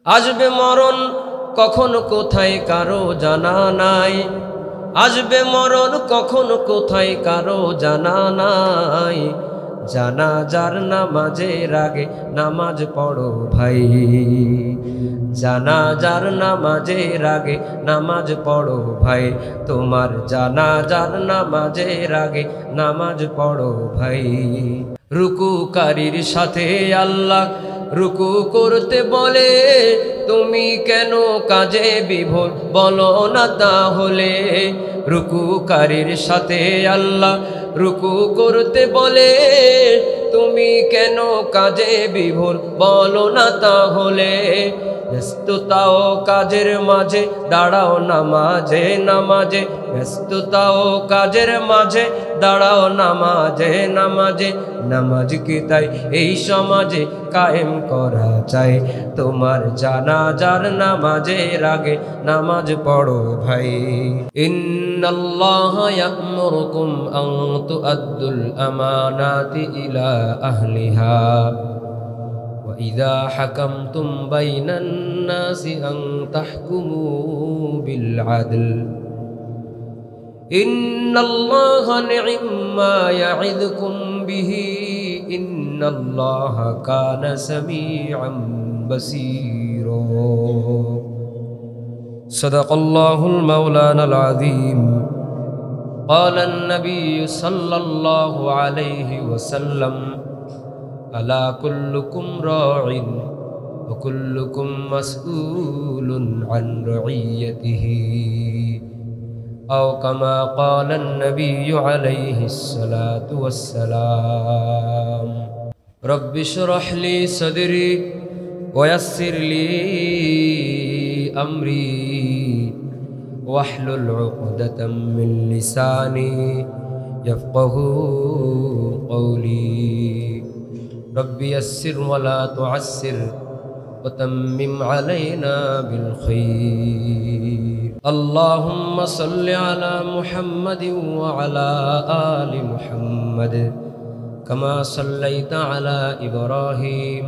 আসবে মরণ কখন কোথায় কারো জানা নাই, আসবে মরণ কখন কোথায় কারো জানা নাই। জানাজার নামাজের আগে নামাজ পড়ো ভাই, জানাজার নামাজের আগে নামাজ পড়ো ভাই, তোমার জানাজার নামাজের আগে নামাজ পড়ো ভাই। রুকুকারীর সাথে আল্লাহ রুকু করতে বলে, তুমি কেন কাজে বিভোর বলো না তাহলে। রুকুকারীর সাথে আল্লাহ রুকু করতে বলে, তুমি কেন কাজে বিভোর বলো না তাহলে। ব্যস্ততাও কাজের মাঝে দাঁড়াও নামাজে নামাজে, ব্যস্ততাও কাজের মাঝে দাঁড়াও নামাজে নামাজে। নামাজকে তাই এই সমাজে কায়েম করা চাই, তোমার জানাজার নামাজের আগে নামাজ পড়ো ভাই। ইন্নাল্লাহা ইয়া'মুরুকুম আন তু'আদ্দুল আমানাতি ইলা আহলিহা ওয়া ইযা হাকামতুম বাইনান নাসি আন তাহকুমু বিল আদল। ইন্নাল্লাহা নি'ম্মা ইয়া'iদুকুম বিহি, ইন্নাল্লাহা কানা সামিআন বাসীরা। সাদাকাল্লাহুল মাওলানাল আযীম। قال النبي صلى الله عليه وسلم ألا كلكم راع وكلكم مسؤول عن رعيته، أو كما قال النبي عليه الصلاة والسلام. رب اشرح لي صدري ويسر لي أمري واحلل عقدة من لساني يفقه قولي. رب يسر ولا تعسر وتمم علينا بالخير. اللهم صل على محمد وعلى آل محمد كما صليت على إبراهيم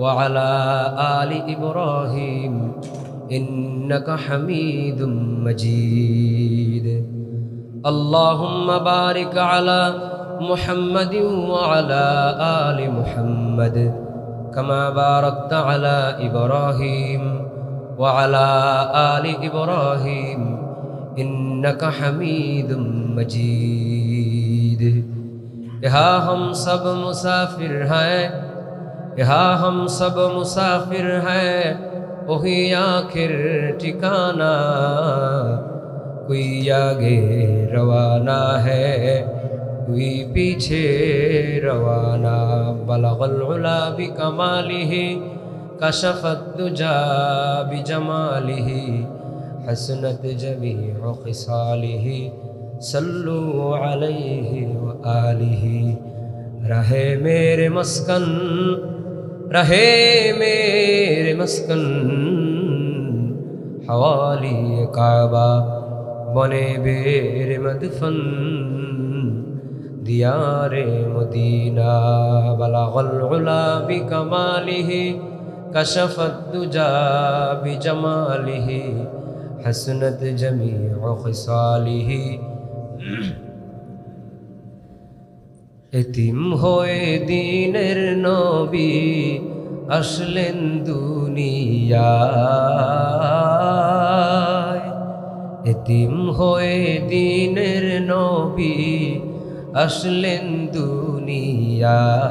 وعلى آل إبراهيم إنك حميد مجيد. اللهم بارك على محمد وعلى آل محمد كما باركت على إبراهيم وعلى آل إبراهيم إنك حميد مجيد. यहाँ हम सब मुसाफिर हैं, यहाँ हम सब मुसाफिर हैं, वही आखिर ठिकाना। कोई आगे रवाना है, कोई पीछे रवाना। बलगल उला बिकमालिही कशफत दुजा बिजमालिही हसनत जमीउ खिसालिही सल्लु अलैहि व आलिही। रहे मेरे मस्कन, रहे मेरे मस्कन हवाली काबा बने बेरे मदफन दियारे मदीना। बलगल उला बिकमालिही कशफत दुजा बिजमालिही हसनत जमीउ खिसालिही। এতিম হয়ে দিনের নবী আসলেন দুনিয়ায়, এতিম হয়ে দিনের নবী আসলেন দুনিয়ায়।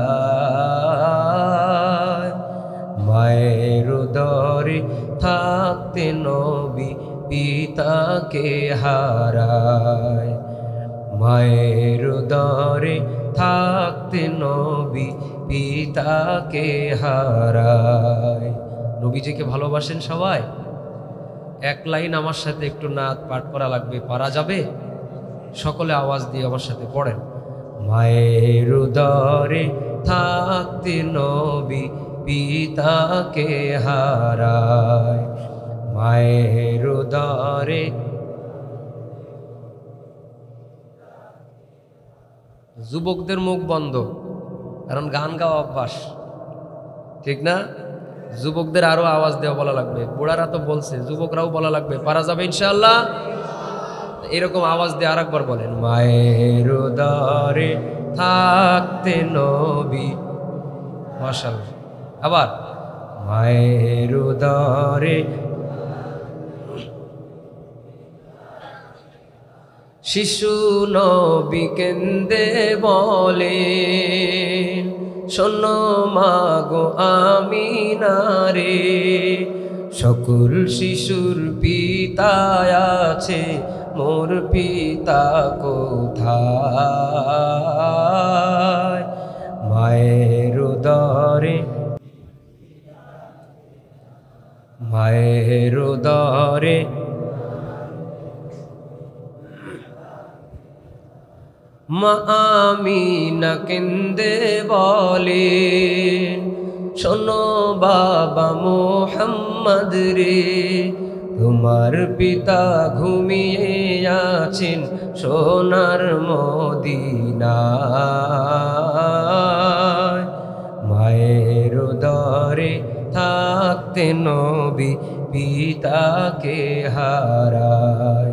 মায়ের উদরে থাকতে নবী পিতাকে হারায়, মায়ের উদরে থাকতে নবী পিতাকে হারায়। নবীজিকে ভালোবাসেন সবাই? এক লাইন আমার সাথে একটু নাত পাঠ করা লাগবে, পারা যাবে? সকলে আওয়াজ দিয়ে আমার সাথে পড়েন। মায়ের উদরে থাকতে নবী পিতাকে হারায়, মায়ের উদরে। যুবকদের মুখ বন্ধ, কারণ গান গাওয়া অভ্যাস, ঠিক না? যুবকদের আরো আওয়াজ দেওয়া বলা লাগবে, বুড়ারা তো বলছে, যুবকরাও বলা লাগবে, পারা যাবে ইনশাআল্লাহ? এরকম আওয়াজ দিয়ে আরেকবার বলেন, মায়ের উদরে থাকতে নবী। মাশাআল্লাহ। আবার মায়ের উদরে শিশু নবী কেন্দে বলে, শোনো মাগো আমিনা রে, সকল শিশুর পিতা আছে, মোর পিতা কোথায়? মায়ের উদরে, মায়ের উদরে মা আমিনা কেন্দে বলে, শোনো বাবা মুহাম্মদ রে, তোমার পিতা ঘুমিয়ে আছেন সোনার মদিনায়। মায়ের উদরে থাকতে নবী পিতাকে হারায়,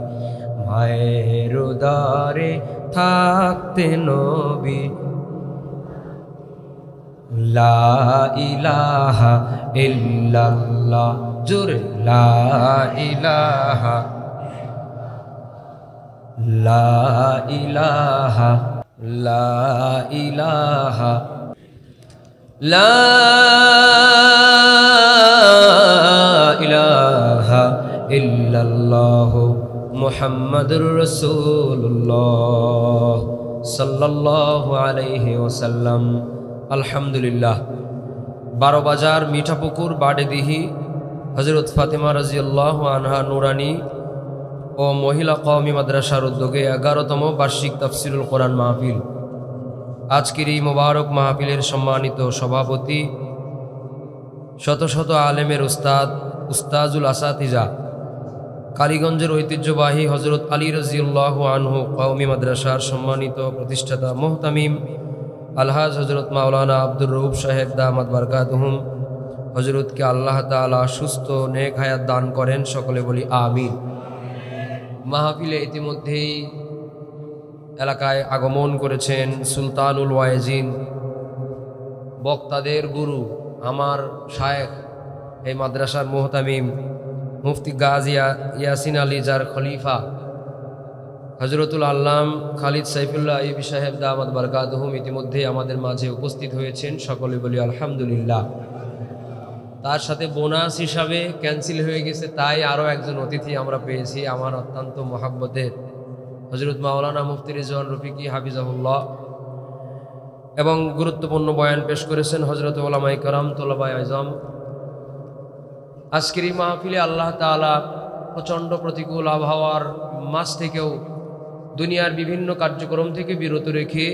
মায়ের উদরে থাকতে নবী। লা ইলাহা ইল্লাল্লাহ, জোরে লা ইলাহা, লা ইলাহা, লা ইলাহা, লা ইলাহা ইল্লাল্লাহ মুহাম্মাদুর রাসূলুল্লাহ সাল্লাল্লাহু আলাইহি ওয়াসাল্লাম। আলহামদুলিল্লাহ। 12 বাজার মিঠাপুকুর বাডেদিহি হযরত ফাতেমা রাদিয়াল্লাহু আনহা নুরানি ও মহিলা কওমি মাদ্রাসার উদ্যোগে 11তম বার্ষিক তাফসিরুল কোরআন মাহফিল। আজকের এই মোবারক মাহফিলের সম্মানিত সভাপতি, শত শত আলেমের উস্তাদ, উস্তাজুল আসাতিজা, কালীগঞ্জের ঐতিহ্যবাহী হযরত আলী রাদিয়াল্লাহু আনহু কওমি মাদ্রাসার সম্মানিত প্রতিষ্ঠাতা মুহতামিম আলহাজ হযরত মাওলানা আব্দুর রউফ সাহেব দামাত বারকাতুহুম, হযরতকে আল্লাহ তাআলা সুস্থ নেক হায়াত দান করেন, সকলে বলি আমিন। মাহফিলে ইতিমধ্যেই এলাকায় আগমন করেছেন সুলতানুল ওয়াইজিন, বক্তাদের গুরু, আমার শায়েখ, এই মাদ্রাসার মুহতামিম মুফতি গাজী ইয়াসিন আলী যার খলিফা হযরতুল আল্লাম খালিদ সাইফুল্লাহ আইয়ুবী সাহেব দামাত বারকাতুহুম ইতিমধ্যেই আমাদের মাঝে উপস্থিত হয়েছেন, সকলে বলি আলহামদুলিল্লাহ। তার সাথে বোনাস হিসাবে ক্যান্সেল হয়ে গেছে, তাই আরও একজন অতিথি আমরা পেয়েছি, আমার অত্যন্ত মহাব্বতের হযরত মাওলানা মুফতি রিজওয়ান রফিকি হাফিজাহুল্লাহ, এবং গুরুত্বপূর্ণ বয়ান পেশ করেছেন হযরত উলামায়ে কেরাম, তোলাবায়ে আযম। আজকের এই মাহফিলে আল্লাহ তাআলা প্রচণ্ড প্রতিকূল আবহাওয়ার মাঝ থেকেও দুনিয়ার বিভিন্ন কার্যক্রম থেকে বিরত রেখে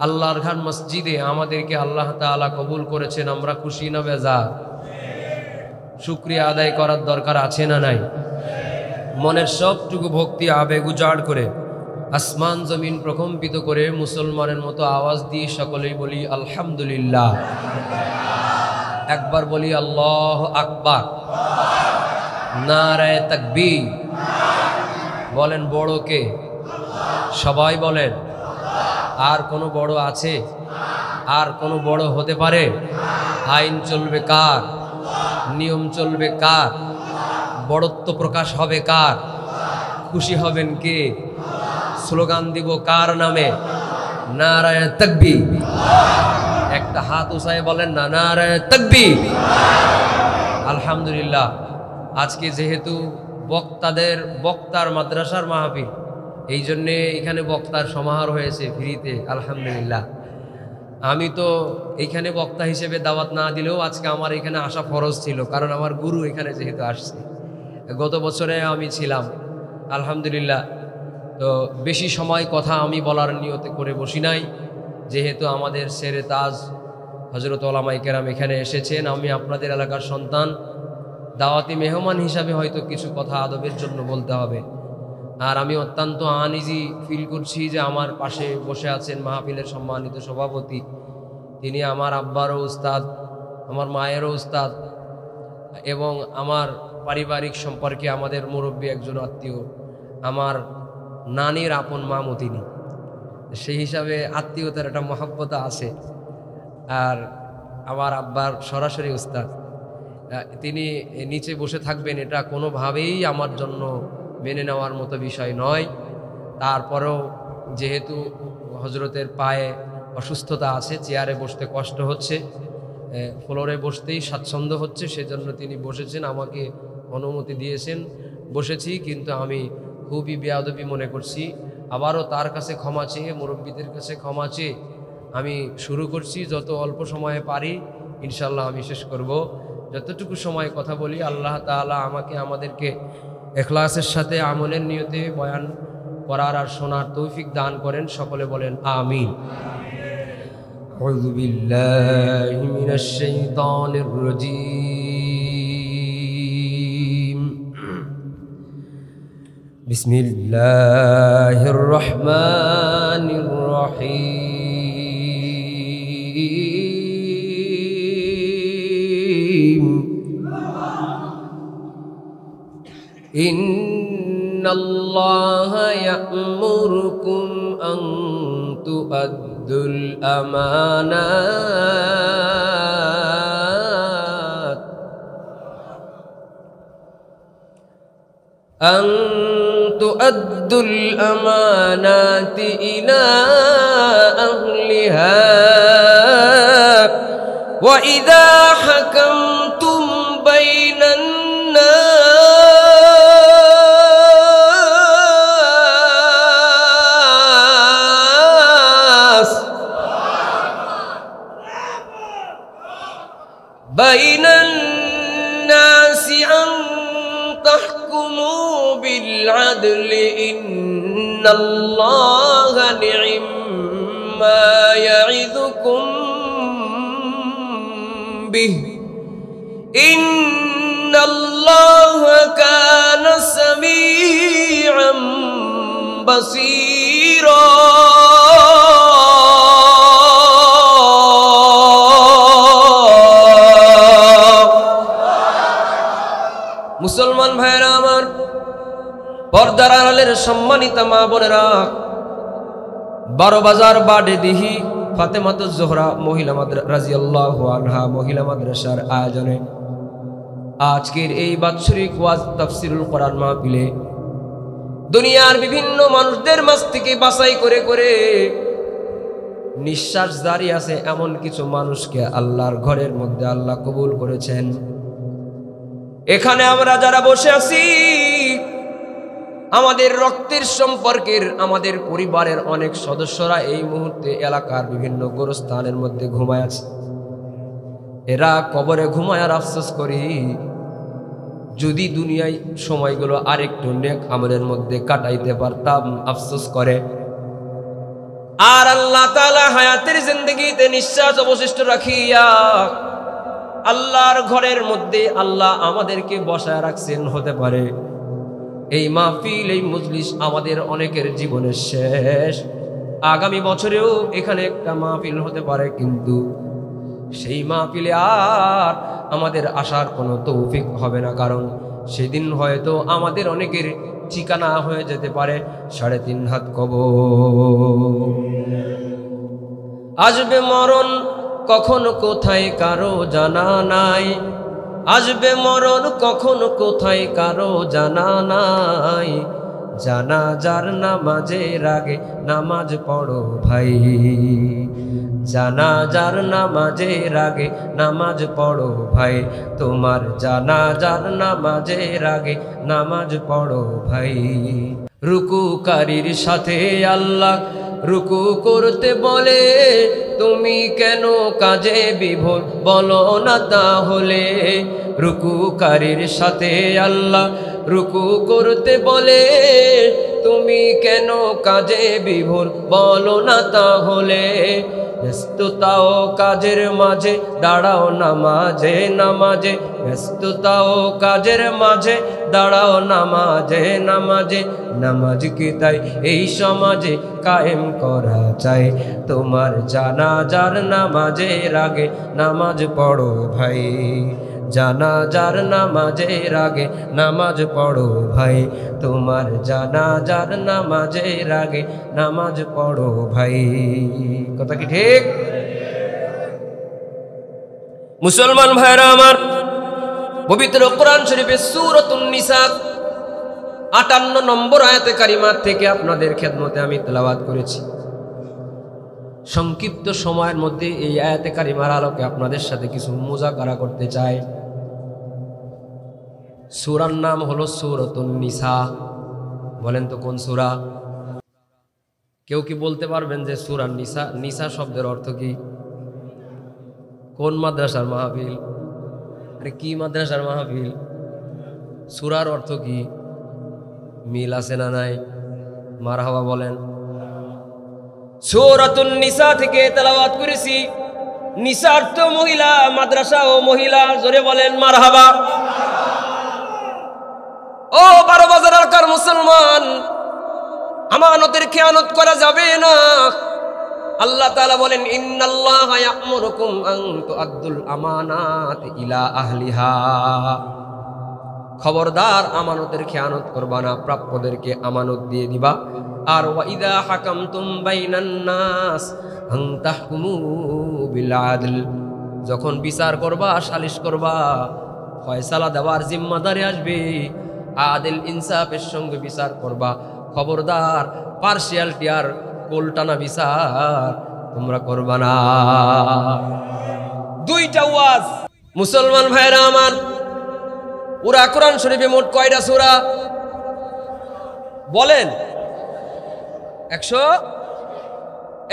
আল্লাহর ঘর মসজিদে আমাদেরকে আল্লাহ তাআলা কবুল করেছেন। আমরা খুশি না বেজার? শুকরিয়া আদায় করার দরকার আছে না নাই? মনের সবটুকু ভক্তি আবেগ উজাড় করে, আসমান জমিন প্রকম্পিত করে মুসলমানের মতো আওয়াজ দিয়ে সকলেই বলি আলহামদুলিল্লাহ। একবার বলি আল্লাহু আকবার, নারায়ে তাকবীর। বলেন বড় কে? সবাই বলেন। আর কোনো বড় আছে? আর কোনো বড় হতে পারে? আইন চলবে কার? নিয়ম চলবে কার? বড়ত্ব প্রকাশ হবে কার? খুশি হবেন কে? স্লোগান দিব কার নামে? নারায়ে তাকবীর। একটা হাত উঁচায়ে বলেন না, নারায়ে তাকবীর। আলহামদুলিল্লাহ। আজকে যেহেতু বক্তার মাদ্রাসার মাহফিল, এই জন্যে এখানে বক্তার সমাহার হয়েছে ফ্রিতে, আলহামদুলিল্লাহ। আমি তো এইখানে বক্তা হিসেবে দাওয়াত না দিলেও আজকে আমার এখানে আসা ফরজ ছিল, কারণ আমার গুরু এখানে যেহেতু আসছে। গত বছরে আমি ছিলাম, আলহামদুলিল্লাহ। তো বেশি সময় কথা আমি বলার নিয়তে করে বসি নাই, যেহেতু আমাদের সেরে তাজ হযরত উলামায়ে কেরাম এখানে এসেছেন, আমি আপনাদের এলাকার সন্তান, দাওয়াতি মেহমান হিসাবে হয়তো কিছু কথা আদবের জন্য বলতে হবে। আর আমি অত্যন্ত আনইজি ফিল করছি যে আমার পাশে বসে আছেন মাহফিলের সম্মানিত সভাপতি, তিনি আমার আব্বারও উস্তাদ, আমার মায়েরও উস্তাদ এবং আমার পারিবারিক সম্পর্কে আমাদের মুরব্বী একজন আত্মীয়, আমার নানির আপন মামু তিনি। সেই হিসাবে আত্মীয়তার একটা মহাব্বতা আছে। আর আমার আব্বার সরাসরি উস্তাদ, তিনি নিচে বসে থাকবেন এটা কোনোভাবেই আমার জন্য মেনে নেওয়ার মতো বিষয় নয়। তারপরেও যেহেতু হজরতের পায়ে অসুস্থতা আছে, চেয়ারে বসতে কষ্ট হচ্ছে, ফ্লোরে বসতেই স্বাচ্ছন্দ্য হচ্ছে, সেজন্য তিনি বসেছেন, আমাকে অনুমতি দিয়েছেন, বসেছি। কিন্তু আমি খুবই বেয়াদবি মনে করছি। আবারও তার কাছে ক্ষমা চেয়ে, মুরব্বীদের কাছে ক্ষমা চেয়ে আমি শুরু করছি। যত অল্প সময়ে পারি ইনশাল্লাহ আমি শেষ করব। যতটুকু সময় কথা বলি, আল্লাহ তাআলা আমাকে আমাদেরকে ইখলাসের সাথে আমলের নিয়তে বয়ান করার আর শোনার তৌফিক দান করেন। সকলে বলেন আমিন। আউযু বিল্লাহি মিনাশ শাইতানির রাজীম। বিসমিল্লাহির রহমানির রহিম। ইন্নাল্লাহা ইয়া'মুরুকুম আন তু'আদ্দুল আমানাত ইলা আহলিহা ওয়া ইযা হাকামতুম বাইনান الناس أن تحكموا بالعدل إن الله نعم ما يعظكم به إن الله كان سميعا بصيرا মুসলমান ভাইরা আমার, পর্দার আড়ালের সম্মানিতা মা বোনেরা, 12 বাজার বাডেদিহি ফাতেমাতুজ জোহরা মহিলা মাদ্রাসা রাদিয়াল্লাহু আনহা মহিলা মাদ্রাসার আয়োজনে আজকের এই বাৎসরিক ওয়াজ তাফসীরুল কোরআন মাহফিলে দুনিয়ার বিভিন্ন মানুষদের মাঝ থেকে বাছাই করে করে নিঃশ্বাস জারি আছে এমন কিছু মানুষকে আল্লাহর ঘরের মধ্যে আল্লাহ কবুল করেছেন। এখানে আমরা যারা বসে আছি, আমাদের রক্তের সম্পর্কের, আমাদের পরিবারের অনেক সদস্যরা এই মুহূর্তে এলাকার বিভিন্ন গোরস্থানের মধ্যে ঘুমায় আছে। এরা কবরে ঘুমায় আর আফসোস করি, যদি দুনিয়ায় সময়গুলো আরেকটু নেক আমলের মধ্যে কাটাইতে পারতাম, আফসোস করে। আর আল্লাহ তাআলা হায়াতের জিন্দেগিতে নিঃশ্বাস অবশিষ্ট রাখিয়া আল্লাহর ঘরের মধ্যে আল্লাহ আমাদেরকে বসায় রাখছেন। হতে পারে এই মাহফিল, এই মজলিস আমাদের অনেকের জীবনের শেষ, আগামী বছরেও এখানে একটা মাহফিল হতে পারে, কিন্তু সেই মাহফিলে আর আমাদের আসার কোনো তৌফিক হবে না। কারণ সেদিন হয়তো আমাদের অনেকের ঠিকানা হয়ে যেতে পারে 3.5 হাত কবর। আসবে মরণ, কখন কোথায় কারো জানা নাই। আসবে মরণ, কখন কোথায় কারো জানা নাই। জানাজার নামাজের আগে নামাজ পড়ো ভাই, জানাজার নামাজের আগে নামাজ পড়ো ভাই, তোমার জানাজার নামাজের আগে নামাজ পড়ো ভাই। রুকুকারীর সাথে আল্লাহ রুকু করতে বলে, তুমি কেন কাজে বিভোর বলো না তাহলে। রুকুকারীর সাথে আল্লাহ রুকু করতে বলে, তুমি কেন কাজে বিভোর বলো না তাহলে। ব্যস্ততা ও কাজের মাঝে দাঁড়াও নামাজে নামাজে, ব্যস্ততা ও কাজের মাঝে দাঁড়াও নামাজে নামাজে, নামাজ কি তাই এই সমাজে কায়েম করা চাই। তোমার জানাজার নামাজের আগে নামাজ পড়ো ভাই, জানাজার নামাজের আগে নামাজ পড়ো ভাই, তোমার জানাজার নামাজের আগে নামাজ পড়ো ভাই। কথা কি ঠিক? মুসলমান ভাইরা আমার, পবিত্র কোরআন শরীফের সূরাতুন নিসা 58 নম্বর আয়াতে কারিমা থেকে আপনাদের খেদমতে আমি তেলাওয়াত করেছি। সংক্ষিপ্ত সময়ের মধ্যে এই আয়াতে কারিমার আলোকে আপনাদের সাথে কিছু মুযাকারা করতে চাই। সূরার নাম হলো সূরাতুন নিসা। বলেন তো কোন সূরা? কেউ কি বলতে পারবেন যে সূরা নিসা, নিসা শব্দের অর্থ কি? কোন মাদ্রাসার মাহফিল? আরে কি মাদ্রাসার মাহফিল? সূরার অর্থ কি? মিল আছে না নাই? মারহাবা বলেন। সূরাতুন নিসা থেকে তেলাওয়াত করেছি। নিসা অর্থ মহিলা, মাদ্রাসা ও মহিলা। জোরে বলেন মারহাবা। ও 12 বাজার এলাকার মুসলমান, আমানতের খেয়ানত করা যাবে না। আল্লাহ তাআলা বলেন, ইন্নাল্লাহা ইয়া'মুরুকুম আন তু'আদ্দুল আমানাতি ইলা আহলিহা। খবরদার, আমানতের খেয়ানত করবা না, প্রাপ্যদেরকে আমানত দিয়ে দিবা। আর ওয়া ইযা হাকামতুম বাইনান নাস আন তাহকুমু বিল আদল, যখন বিচার করবা, সালিশ করবা, ফয়সালা দেওয়ার জিম্মাদারি আসবে, আদিল ইনসাফের সঙ্গে বিচার করবা। খবরদার, পার্সিয়ালিটি আর কোলটানা বিচার তোমরা করবা না। দুইটা ওয়াজ। মুসলমান ভাইরা আমার, পুরা কোরআন শরীফে মোট কয়টা সূরা বলেন?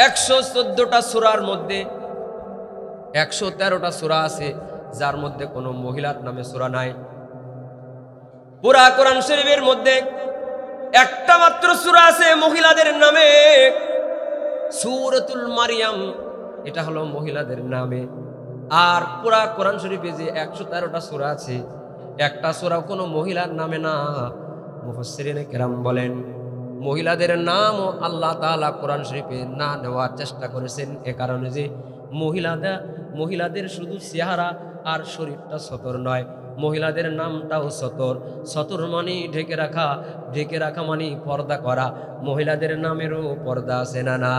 114টা সূরার মধ্যে 113টা সূরা আছে যার মধ্যে কোনো মহিলার নামে সূরা নাই। পুরা কোরআন শরীফের মধ্যে একটা মাত্র সূরা আছে মহিলাদের নামে, সূরাতুল মারিয়াম। এটা হলো মহিলাদের নামে। আর পুরা কোরআন শরীফে যে 113টা সূরা আছে, একটা সূরা কোনো মহিলার নামে না। মুফাসসিরিনে কেরাম বলেন, মহিলাদের নামও আল্লাহ তাআলা কোরআন শরীফে না নেওয়ার চেষ্টা করেছেন, এ কারণে যে মহিলাদের শুধু চেহারা আর শরীরটা সতর নয়, মহিলাদের নামটাও সতর। সতর মানে ঢেকে রাখা, ঢেকে রাখা মানে পর্দা করা। মহিলাদের নামেরও পর্দা আছে না না?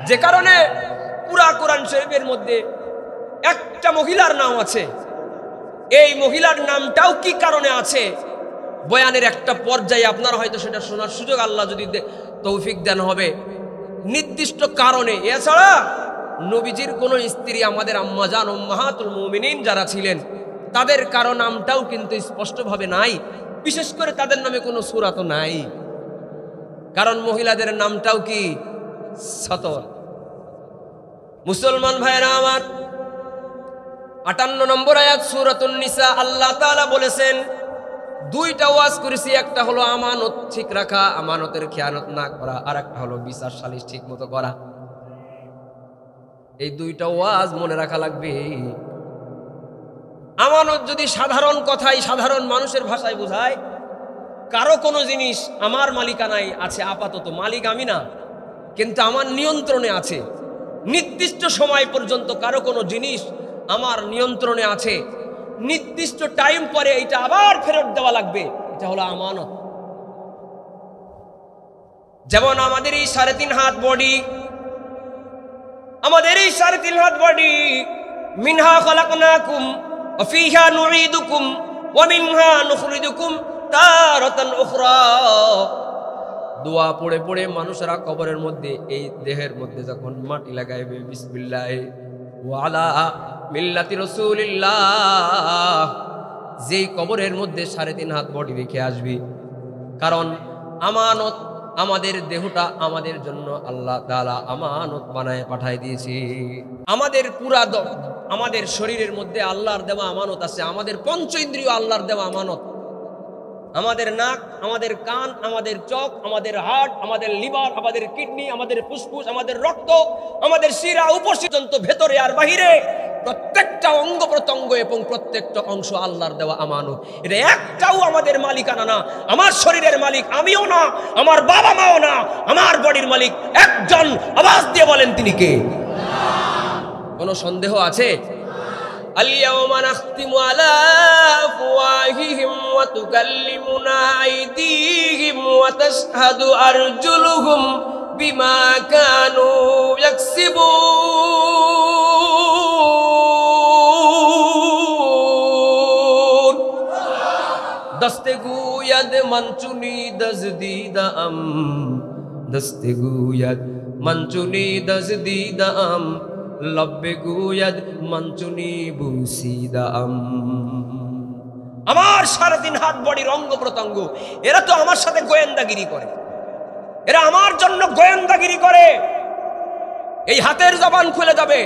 যে কারণে পুরা কোরআন শরীফের মধ্যে একটা মহিলার নাম আছে। এই মহিলার নামটাও কি কারণে আছে, বয়ানের একটা পর্যায়ে আপনারা হয়তো সেটা শোনার সুযোগ আল্লাহ যদি তৌফিক দেন হবে, নির্দিষ্ট কারণে। এছাড়া নবীজির কোন স্ত্রী, আমাদের আম্মাজান উম্মাহাতুল মুমিনিন যারা ছিলেন, তাদের কারো নামটাও কিন্তু স্পষ্টভাবে নাই। বিশেষ করে তাদের নামে কোনো সূরা তো নাই, কারণ মহিলাদের নামটাও কি সতর। মুসলমান ভাইরা আমার, 58 নম্বর আয়াত সূরাতুন নিসা, আল্লাহ তাআলা বলেছেন, দুইটা ওয়াজ করেছি। একটা হলো আমানত ঠিক রাখা, আমানতের খেয়ানত না করা, আর একটা হলো বিচার সালিশ ঠিক মতো করা। এই দুইটা ওয়াজ মনে রাখা লাগবে। আমানত যদি সাধারণ কথাই, সাধারণ মানুষের ভাষায় বোঝায়, কারো কোনো জিনিস আমার মালিকানায় আছে, আপাতত মালিক আমি না, কিন্তু আমার নিয়ন্ত্রণে আছে, নির্দিষ্ট সময় পর্যন্ত কারো কোনো জিনিস আমার নিয়ন্ত্রণে আছে, নির্দিষ্ট টাইম পরে এটা আবার ফেরত দেওয়া লাগবে, এটা হলো আমানত। যেমন আমাদের এই 3.5 হাত বডি, আমাদের এই 3.5 হাত বডি, মিনহা খালাকনাকুম ওয়া ফিহা নুঈদুকুম ওয়া মিনহা নুখরিজুকুম তারাতান উখরা। দোয়া পড়ে পড়ে মানুষেরা কবরের মধ্যে, এই দেহের মধ্যে যখন মাটি লাগাইবে, বিসমিল্লাহ ওয়া আলা মিল্লাতি রাসূলিল্লাহ, যেই কবরের মধ্যে 3.5 হাত বডি রেখে আসবি। কারণ আমানত, আমাদের দেহটা আমাদের জন্য আল্লাহ তাআলা আমানত বানায় পাঠায় দিয়েছি। আমাদের পুরা আমাদের শরীরের মধ্যে আল্লাহর দেওয়া আমানত আছে, আমাদের পঞ্চ ইন্দ্রিয় আল্লাহর দেওয়া আমানত। আমাদের নাক, আমাদের কান, আমাদের চোখ, আমাদের হার্ট, আমাদের লিভার, আমাদের কিডনি, আমাদের ফুসফুস, আমাদের রক্ত, আমাদের শিরা উপসিজন্ত ভেতরে আর বাহিরে প্রত্যেকটা অঙ্গ প্রত্যঙ্গ এবং প্রত্যেকটা অংশ আল্লাহর দেওয়া আমানত। এটা একটাও আমাদের মালিকানা না। আমার শরীরের মালিক আমিও না, আমার বাবা মাও না, আমার বডির মালিক একজন। আওয়াজ দিয়ে বলেন তিনি কে? কোনো সন্দেহ আছে? اليوم نختم على أفواههم وتكلمنا أيديهم وتشهد أرجلهم بما كانوا يكسبون دسته گوید من چونی دزدیدم دسته گوید من چونی دزدیدم লব্বে গুয়াদ মঞ্চুনি বুসিদাম। আমার সারাদিন হাত বডির অঙ্গ প্রত্যঙ্গ, এরা তো আমার সাথে গোয়েন্দাগিরি করে, এরা আমার জন্য গোয়েন্দাগিরি করে। এই হাতের জবান খুলে যাবে,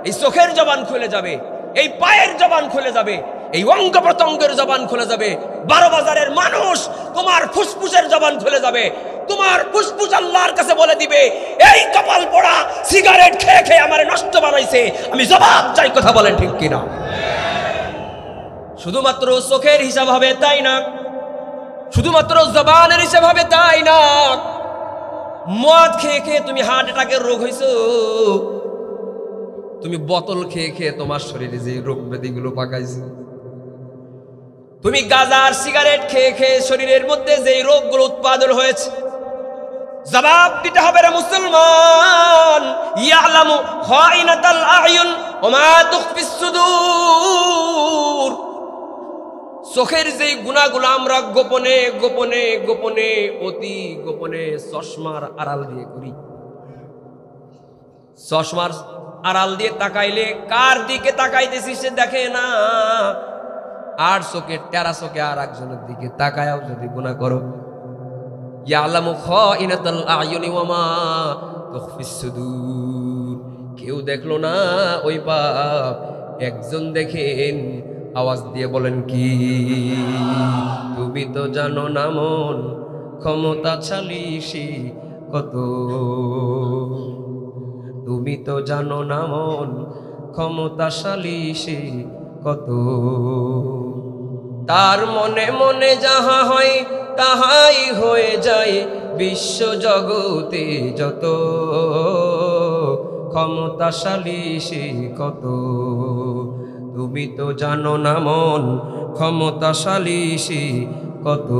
এই চোখের জবান খুলে যাবে, এই পায়ের জবান খুলে যাবে, এই অঙ্গ প্রত্যঙ্গের জবান খুলে যাবে। 12 বাজারের মানুষ তোমার ফুসফুসের জবান খুলে যাবে। তোমার ফুসফুস আল্লাহর কাছে বলে দিবে, এই কপাল পোড়া সিগারেট খেয়ে খেয়ে আমারে নষ্ট বানাইছে, আমি জবাব চাই। কথা বলেন ঠিক কিনা? শুধুমাত্র চোখের হিসাব হবে তাই না, শুধুমাত্র জবানের হিসাব হবে তাই না। মদ খেয়ে খেয়ে তুমি হার্ট অ্যাটাকের রোগ হইছো, তুমি বোতল খেয়ে খেয়ে তোমার শরীরে যে রোগ ব্যাধিগুলো পাকাইছে, তুমি গাঁজা আর সিগারেট খেয়ে খেয়ে শরীরের মধ্যে যে রোগগুলো উৎপাদন হয়েছে, জবাব দিতে হবে রে মুসলমান। ইয়ালামু খাইনাতাল আয়ুন ওয়া মা তুখফিস সুদূর। চোখের যে গুনাহগুলো আমরা গোপনে গোপনে গোপনে অতি গোপনে চশমার আড়াল দিয়ে করি, চশমার আড়াল দিয়ে তাকাইলে কার দিকে তাকাইতেছি সে দেখে না, আর চোখে টেরা চোখে আর একজনের দিকে তাকায়াও যদি গুনাহ করো, ইয়ালামু খাইনাতাল আয়ুনি ওয়া মা তুখফিস সুদূর। কেউ দেখলো না ওই পাপ, একজন দেখেন। আওয়াজ দিয়ে বলেন কি? তুমি তো জানো না মন ক্ষমতাশালী সে কত, তুমি তো জানো না মন ক্ষমতাশালী সে কত। তার মনে মনে যাহা হয় তাহাই হয়ে যায়, বিশ্ব জগতে যত ক্ষমতাশালী সে কত। তুমি তো জানো না মন ক্ষমতাশালী সে কত।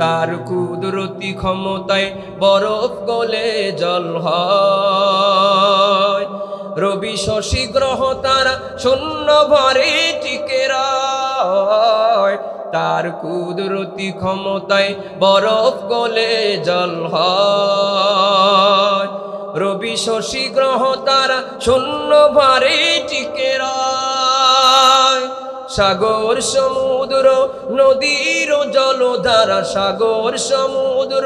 তার কুদরতি ক্ষমতায় বরফ গলে জল হয়, রবি শশী গ্রহ তারা শূন্য ভরে টিকে রয়। তার কুদরতি ক্ষমতায় বরফ গলে জল হয়, রবি শশী গ্রহ তারা শূন্য ভরে টিকে রয়। সাগর সমুদ্র নদীর জলধারা, সাগর সমুদ্র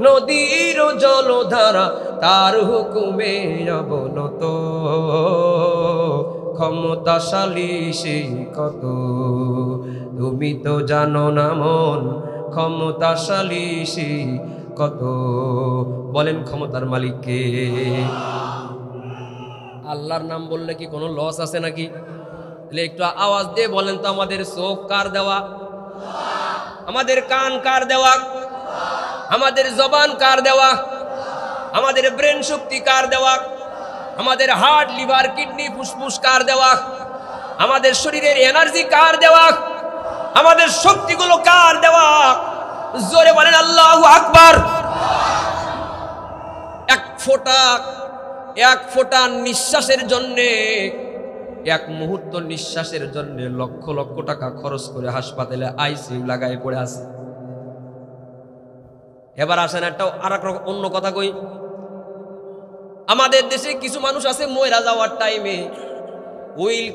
নদীর জলধারা তার হুকুমে অবনত, ক্ষমতাশালী সে কত। তুমি তো জানো না মন ক্ষমতাশালী সে কত। বলেন ক্ষমতার মালিক কে? আল্লাহর নাম বললে কি কোনো লস আছে নাকি? একটু আওয়াজ দিয়ে বলেন তো, আমাদের চোখ কার দেওয়া? আমাদের কান কার দেওয়া? আমাদের জবান কার দেওয়া? আমাদের ব্রেন শক্তি কার দেওয়া? আমাদের হার্ট, লিভার, কিডনি, ফুসফুস কার দেওয়া? আমাদের শরীরের এনার্জি কার দেওয়া? আমাদের শক্তিগুলো কার দেওয়া? জোরে বলেন আল্লাহু আকবার। এক ফোঁটা নিঃশ্বাসের জন্যে, এক মুহূর্ত নিঃশ্বাসের জন্য লক্ষ লক্ষ টাকা খরচ করে হাসপাতালে আইসিইউ লাগায় পড়ে আছে। এবার আসেন একটা আর এক অন্য কথা কই। আমাদের দেশে কিছু মানুষ আছে মইরা যাওয়ার টাইমে উইল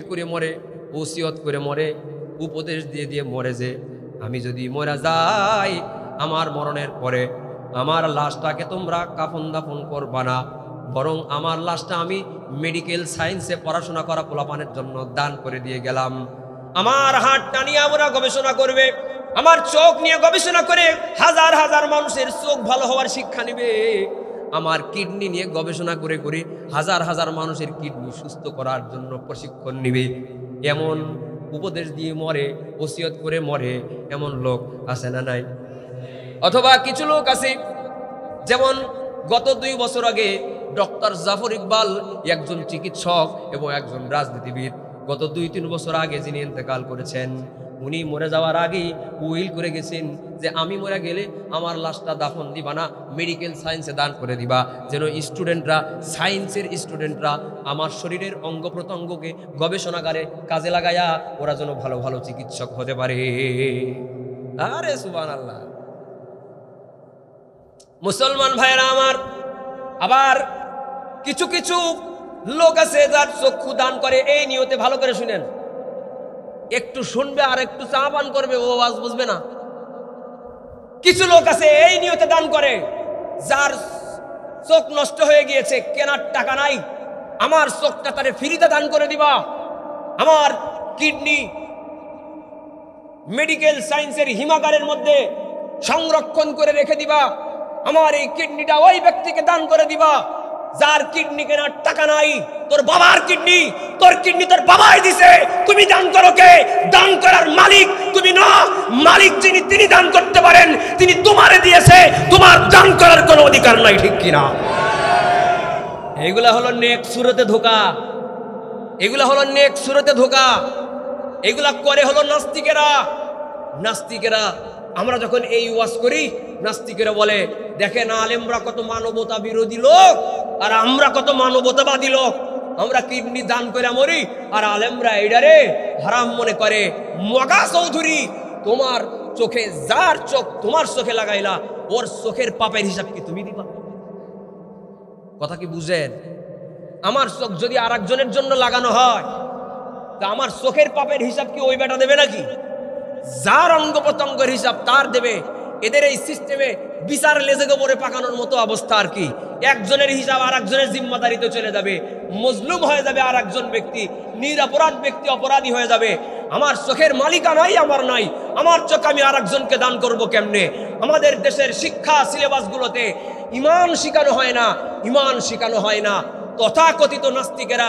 করে মরে, ওসিয়ত করে মরে, উপদেশ দিয়ে দিয়ে মরে যে আমি যদি মরা যাই, আমার মরণের পরে আমার লাশটাকে তোমরা কাফন দাফন করবা না, বরং আমার লাশটা আমি মেডিকেল সায়েন্সে পড়াশোনা করা পোলাপানের জন্য দান করে দিয়ে গেলাম। আমার হাতটা নিয়ে ওরা গবেষণা করবে, আমার চোখ নিয়ে গবেষণা করে হাজার হাজার মানুষের চোখ ভালো হওয়ার শিক্ষা নেবে, আমার কিডনি নিয়ে গবেষণা করে করে হাজার হাজার মানুষের কিডনি সুস্থ করার জন্য প্রশিক্ষণ নেবে। এমন উপদেশ দিয়ে মরে, ওসিয়ত করে মরে, এমন লোক আছে না নাই? অথবা কিছু লোক আছে, যেমন গত 2 বছর আগে ডক্টর জাফর ইকবাল, একজন চিকিৎসক এবং একজন রাজনীতিবিদ, গত 2-3 বছর আগে যিনি ইন্তেকাল করেছেন, উনি মরে যাওয়ার আগেই উইল করে গেছেন যে আমি মরে গেলে আমার লাশটা দাফন দিবা না, মেডিকেল সায়েন্সে দান করে দিবা, যেন স্টুডেন্টরা, সায়েন্সের স্টুডেন্টরা আমার শরীরের অঙ্গ প্রত্যঙ্গকে গবেষণাগারে কাজে লাগায়া ওরা যেন ভালো ভালো চিকিৎসক হতে পারে। আরে সুবহানাল্লাহ। মুসলমান ভাইরা আমার, আবার কিছু কিছু লোক আছে যার চক্ষু দান করে এই নিয়তে, ভালো করে শুনেন, একটু শুনবে আর একটু চা পান করবে, ও আওয়াজ বুঝবে না। কিছু লোক আছে এই নিয়তে দান করে, যার চোখ নষ্ট হয়ে গিয়েছে, কেনার টাকা নাই, আমার চোখটা তারে ফ্রিতে দান করে দিবা, আমার কিডনি মেডিকেল সায়েন্সের হিমাগারের মধ্যে সংরক্ষণ করে রেখে দিবা, আমার এই কিডনিটা ওই ব্যক্তিকে দান করে দিবা যার কিডনি কেনার টাকা নাই। তোর বাবার কিডনি, তোর কিডনি তোর বাবাই দিছে, তুমি দান করো কে? দান করার মালিক তুমি না, মালিক যিনি তিনি দান করতে পারেন, তিনি তোমারে দিয়েছে, তোমার দান করার কোনো অধিকার নাই, ঠিক কিনা? এগুলা হলো নেক সুরতে ধোকা, এগুলা হলো নেক সুরতে ধোকা, এগুলা করে হলো নাস্তিকেরা। নাস্তিকেরা, আমরা যখন এই ওয়াজ করি, নাস্তিকেরা বলে দেখেন আলেমরা কত মানবতা বিরোধী লোক আর আমরা কত মানবতাবাদী লোক, আমরা কিডনি দান করে মরি আর আলেমরা এইডারে হারাম মনে করে। মগা চৌধুরী, তোমার চোখে, যার চোখ তোমার চোখে লাগাইলা, ওর চোখের পাপের হিসাব কি তুমি দিবা? কথা কি বুঝেন? আমার চোখ যদি আর একজনের জন্য লাগানো হয়, তা আমার চোখের পাপের হিসাব কি ওই বেটা দেবে নাকি? যার অঙ্গ প্রত্যঙ্গের হিসাব তার দেবে। এদের এই সিস্টেমে বিচার লেজে গোবরে পাকানোর মতো অবস্থা আর কি। একজনের হিসাব আর একজনের জিম্মাদারিতে চলে যাবে, মজলুম হয়ে যাবে আর একজন ব্যক্তি, নিরপরাধ ব্যক্তি অপরাধী হয়ে যাবে। আমার চোখের মালিকানাই আমার নাই, আমার চোখ আমি আর একজনকে দান করবো কেমনে? আমাদের দেশের শিক্ষা সিলেবাসগুলোতে ইমান শিখানো হয় না, ইমান শিখানো হয় না। তথাকথিত নাস্তিকেরা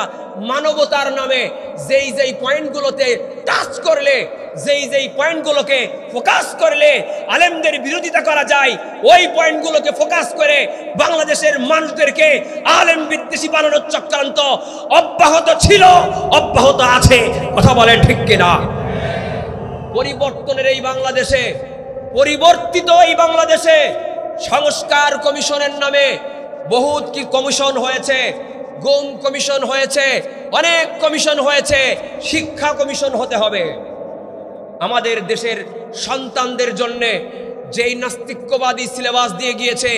মানবতার নামে যেই যেই পয়েন্টগুলোতে টাচ করলে, যেই যেই পয়েন্টগুলোকে ফোকাস করলে আলেমদের বিরোধিতা করা যায়, ওই পয়েন্টগুলোকে ফোকাস করে বাংলাদেশের মানুষদেরকে আলেম বিদ্বেষী বানানোর চক্রান্ত অব্যাহত ছিল, অব্যাহত আছে। কথা বলেন ঠিক কিনা? পরিবর্তনের এই বাংলাদেশে, পরিবর্তিত এই বাংলাদেশে সংস্কার কমিশনের নামে বহুত কি কমিশন হয়েছে, গুম কমিশন হয়েছে, অনেক কমিশন হয়েছে। শিক্ষা কমিশন হতে হবে। আমাদের দেশের সন্তানদের জন্য যেই নাস্তিক্যবাদী সিলেবাস দিয়ে গিয়েছে,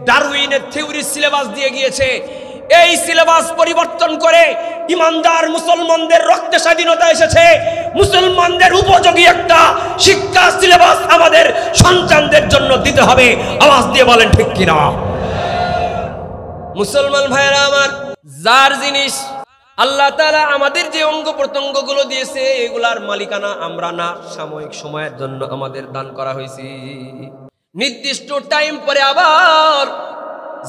ডারউইনের থিওরি সিলেবাস দিয়ে গিয়েছে, এই সিলেবাস পরিবর্তন করে ইমানদার মুসলমানদের রক্তে স্বাধীনতা এসেছে। মুসলমানদের উপযোগী একটা শিক্ষা সিলেবাস আমাদের সন্তানদের জন্য দিতে হবে। আওয়াজ দিয়ে বলেন ঠিক কিনা? মুসলমান ভাইয়েরা আমার, যার জিনিস আল্লাহ তাআলা আমাদের যে অঙ্গ প্রত্যঙ্গগুলো দিয়েছে, এগুলার মালিকানা আমরা না, সাময়িক সময়ের জন্য আমাদের দান করা হয়েছে। নির্দিষ্ট টাইম পরে আবার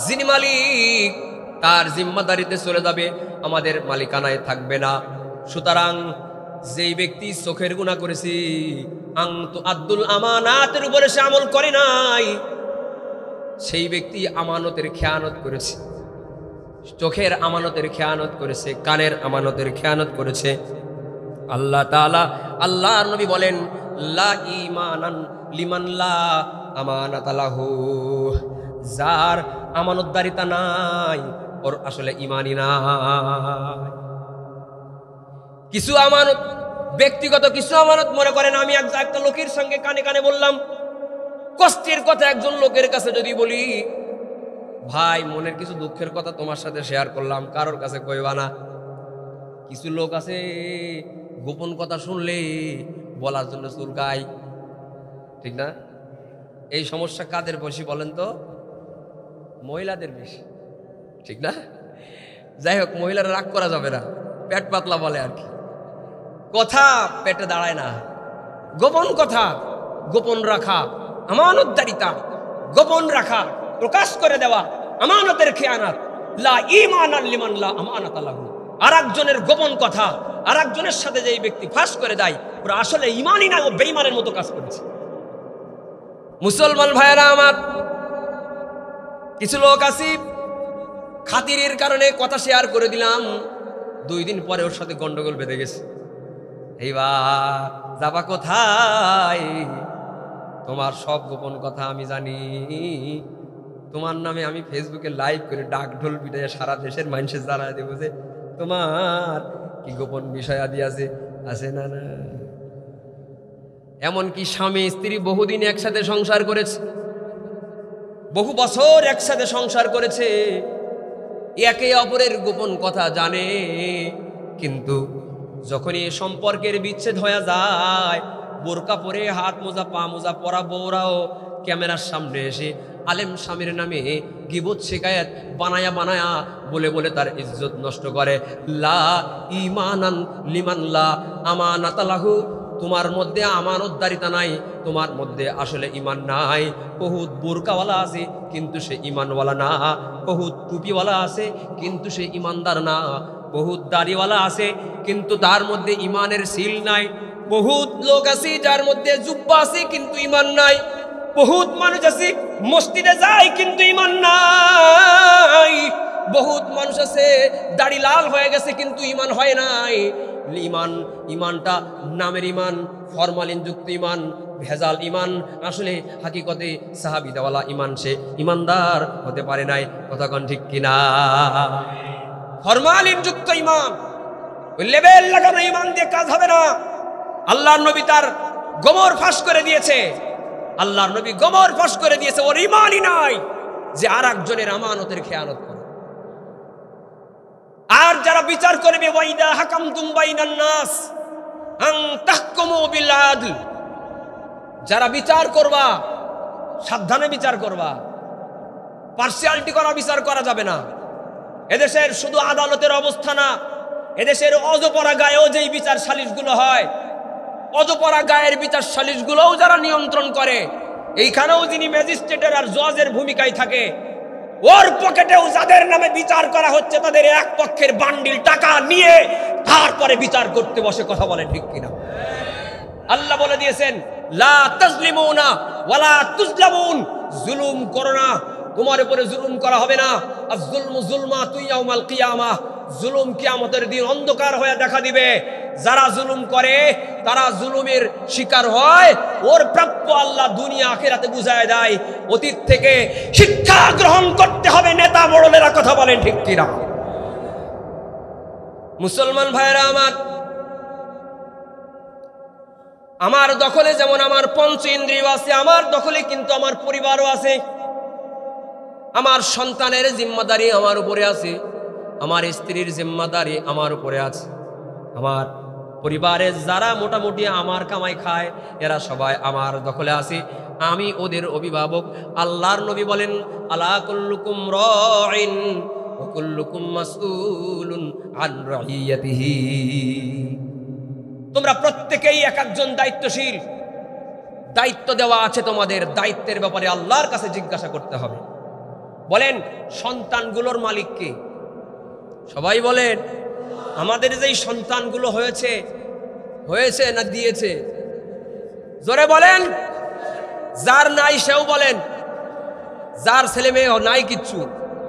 যিনি মালিক তার জিম্মাদারিতে চলে যাবে, আমাদের মালিকানায় থাকবে না। সুতরাং যেই ব্যক্তি চোখের গুনাহ করেছে, আনতু আব্দুল আমানাতের উপরে সে আমল করে নাই, সেই ব্যক্তি আমানতের খেয়ানত করেছে। চোখের আমানতের খেয়ানত করেছে, কানের আমানতের খেয়ানত করেছে। আল্লাহ তাআলা, আল্লাহর নবী বলেন, লা ঈমানান লিমান লা আমানাতা লাহু, যার আমানতদারিতা নাই ওর আসলে ঈমানই নাই। কিছু আমানত, ব্যক্তিগত কিছু আমানত, মনে করেন আমি একটা লোকের সঙ্গে কানে কানে বললাম, কষ্টের কথা একজন লোকের কাছে যদি বলি, ভাই মনের কিছু দুঃখের কথা তোমার সাথে শেয়ার করলাম, কারোর কাছে কইবা না। কিছু লোক আছে গোপন কথা শুনলে বলার জন্য চুলকায়, ঠিক না? এই সমস্যা কাদের বেশি বলেন তো? মহিলাদের বেশি, ঠিক না? যাই হোক, মহিলারা রাগ করা যাবে না, পেট পাতলা বলে আর কি। কথা পেটে দাঁড়ায় না। গোপন কথা গোপন রাখা আমানতদারিতা, গোপন রাখা প্রকাশ করে দেওয়া আমানতের খেয়ানত। লা ঈমানান লিমান লা আমানাতা লাহু। আরেকজনের গোপন কথা আরেকজনের সাথে যেই ব্যক্তি ফাঁস করে দেয়, ওরা আসলে ঈমানই না, ও বেঈমানের মতো কাজ করেছে। মুসলমান ভাইয়েরা আমার, কিছু লোক আছে খাতিরের কারণে কথা শেয়ার করে দিলাম, 2 দিন পরে ওর সাথে গন্ডগোল বেঁধে গেছে। এইবার যাবা কোথায়? তোমার সব গোপন কথা আমি জানি, তোমার নামে আমি ফেসবুকে লাইভ করে ডাক ঢোল পিটাইয়া সারা দেশের মানুষের জানাই দেবো যে তোমার কি গোপন বিষয় আদি আছে না না। এমনকি স্বামী স্ত্রী বহুদিন একসাথে সংসার করেছে, বহু বছর একসাথে সংসার করেছে, একে অপরের গোপন কথা জানে, কিন্তু যখনই সম্পর্কের বিচ্ছেদ হয়ে যায়, বোরকা পরে হাত মোজা পা মোজা পরা বউরাও ক্যামেরার সামনে এসে আলেম স্বামীর নামে গিবত শিকায়াত বানায়া বানায়া বলে বলে তার ইজ্জত নষ্ট করে। লা ঈমানান লিমান লা আমানাতা লাহু। তোমার মধ্যে আমানতদারিতা নাই, তোমার মধ্যে আসলে ঈমান নাই। বহুত বোরকাওয়ালা আছে কিন্তু সে ঈমানওয়ালা না, বহুত টুপিওয়ালা আছে কিন্তু সে ঈমানদার না, বহুত দাড়িওয়ালা আছে কিন্তু তার মধ্যে ঈমানের সিল নাই, বহুত লোক আছে যার মধ্যে জুব্বা আছে কিন্তু ঈমান নাই, বহুত মানুষ আছে মসজিদে যায় কিন্তু ঈমান নাই, বহুত মানুষ আছে দাড়ি লাল হয়ে গেছে কিন্তু ঈমান হয় নাই। ঈমানটা নামের ঈমান, ফরমালিন যুক্ত ঈমান, ভেজাল ঈমান। আসলে হাকিকতে সাহাবিদাওয়ালা ঈমান, সে ঈমানদার হতে পারে নাই। কথা কোন ঠিক কিনা? ফরমালিন যুক্ত ঈমান, ওই লেবেল লাগানো ঈমান দিয়ে কাজ হবে না। আল্লাহর নবী তার গোমর ফাঁস করে দিয়েছে, আল্লাহর নবী গোমর ফাঁস করে দিয়েছে, ওর ঈমানই নাই যে আর একজনের আমানতের খেয়ানত করে। আর যারা বিচার করবে, ওয়াইদা হাকামতুম বাইনান নাস আন তাহকুমু বিল আদল, যারা বিচার করবা সাবধানে বিচার করবা, পার্সিয়ালিটি করা বিচার করা যাবে না। এদেশের শুধু আদালতের অবস্থা না, এদেশের অজপরা গায়েও যেই বিচার সালিশগুলো হয়, অজপরা গায়ের বিচার সালিশগুলোও যারা নিয়ন্ত্রণ করে, এইখানেও যিনি ম্যাজিস্ট্রেটের আর জজের ভূমিকায় থাকে, ওর পকেটেও যাদের নামে বিচার করা হচ্ছে তাদের এক পক্ষের বান্ডিল টাকা নিয়ে তারপরে বিচার করতে বসে। কথা বলেন ঠিক কিনা? আল্লাহ বলে দিয়েছেন, লা তাজলিমুনা ওয়ালা তুজলামুন, জুলুম করো না, তোমার উপরে জুলুম করা হবে না। আয-যুলমু যুলমাতুন ইয়াউমাল কিয়ামাহ, জুলুম কিয়ামতের দিন অন্ধকার হয়ে দেখা দিবে। যারা জুলুম করে তারা জুলুমের শিকার হয়, ওর প্রাপ্য আল্লাহ দুনিয়া আখিরাতে বুঝায় দেয়। অতীত থেকে শিক্ষা গ্রহণ করতে হবে নেতা বড়লেরা। কথা বলেন ঠিক কিনা? মুসলমান ভাইরা আমার, আমার দখলে যেমন আমার পঞ্চ ইন্দ্রিয় আছে, আমার দখলে কিন্তু আমার পরিবারও আছে। আমার সন্তানের জিম্মাদারি আমার উপরে আছে, আমার স্ত্রীর জিম্মাদারি আমার উপরে আছে, আমার পরিবারের যারা মোটামুটি আমার কামাই খায় এরা সবাই আমার দখলে আছে, আমি ওদের অভিভাবক। আল্লাহর নবী বলেন, আলা কুল্লুকুম রাইন ওয়া কুল্লুকুম মাসউলুন আন রাইয়াতিহি, তোমরা প্রত্যেকেই এক একজন দায়িত্বশীল, দায়িত্ব দেওয়া আছে তোমাদের, দায়িত্বের ব্যাপারে আল্লাহর কাছে জিজ্ঞাসা করতে হবে। বলেন, সন্তানগুলোর মালিক কে? সবাই বলেন। আমাদের যেই সন্তানগুলো হয়েছে না দিয়েছে? জোরে বলেন। যার নাই সেও বলেন, যার ছেলে মেয়ে নাই কিচ্ছু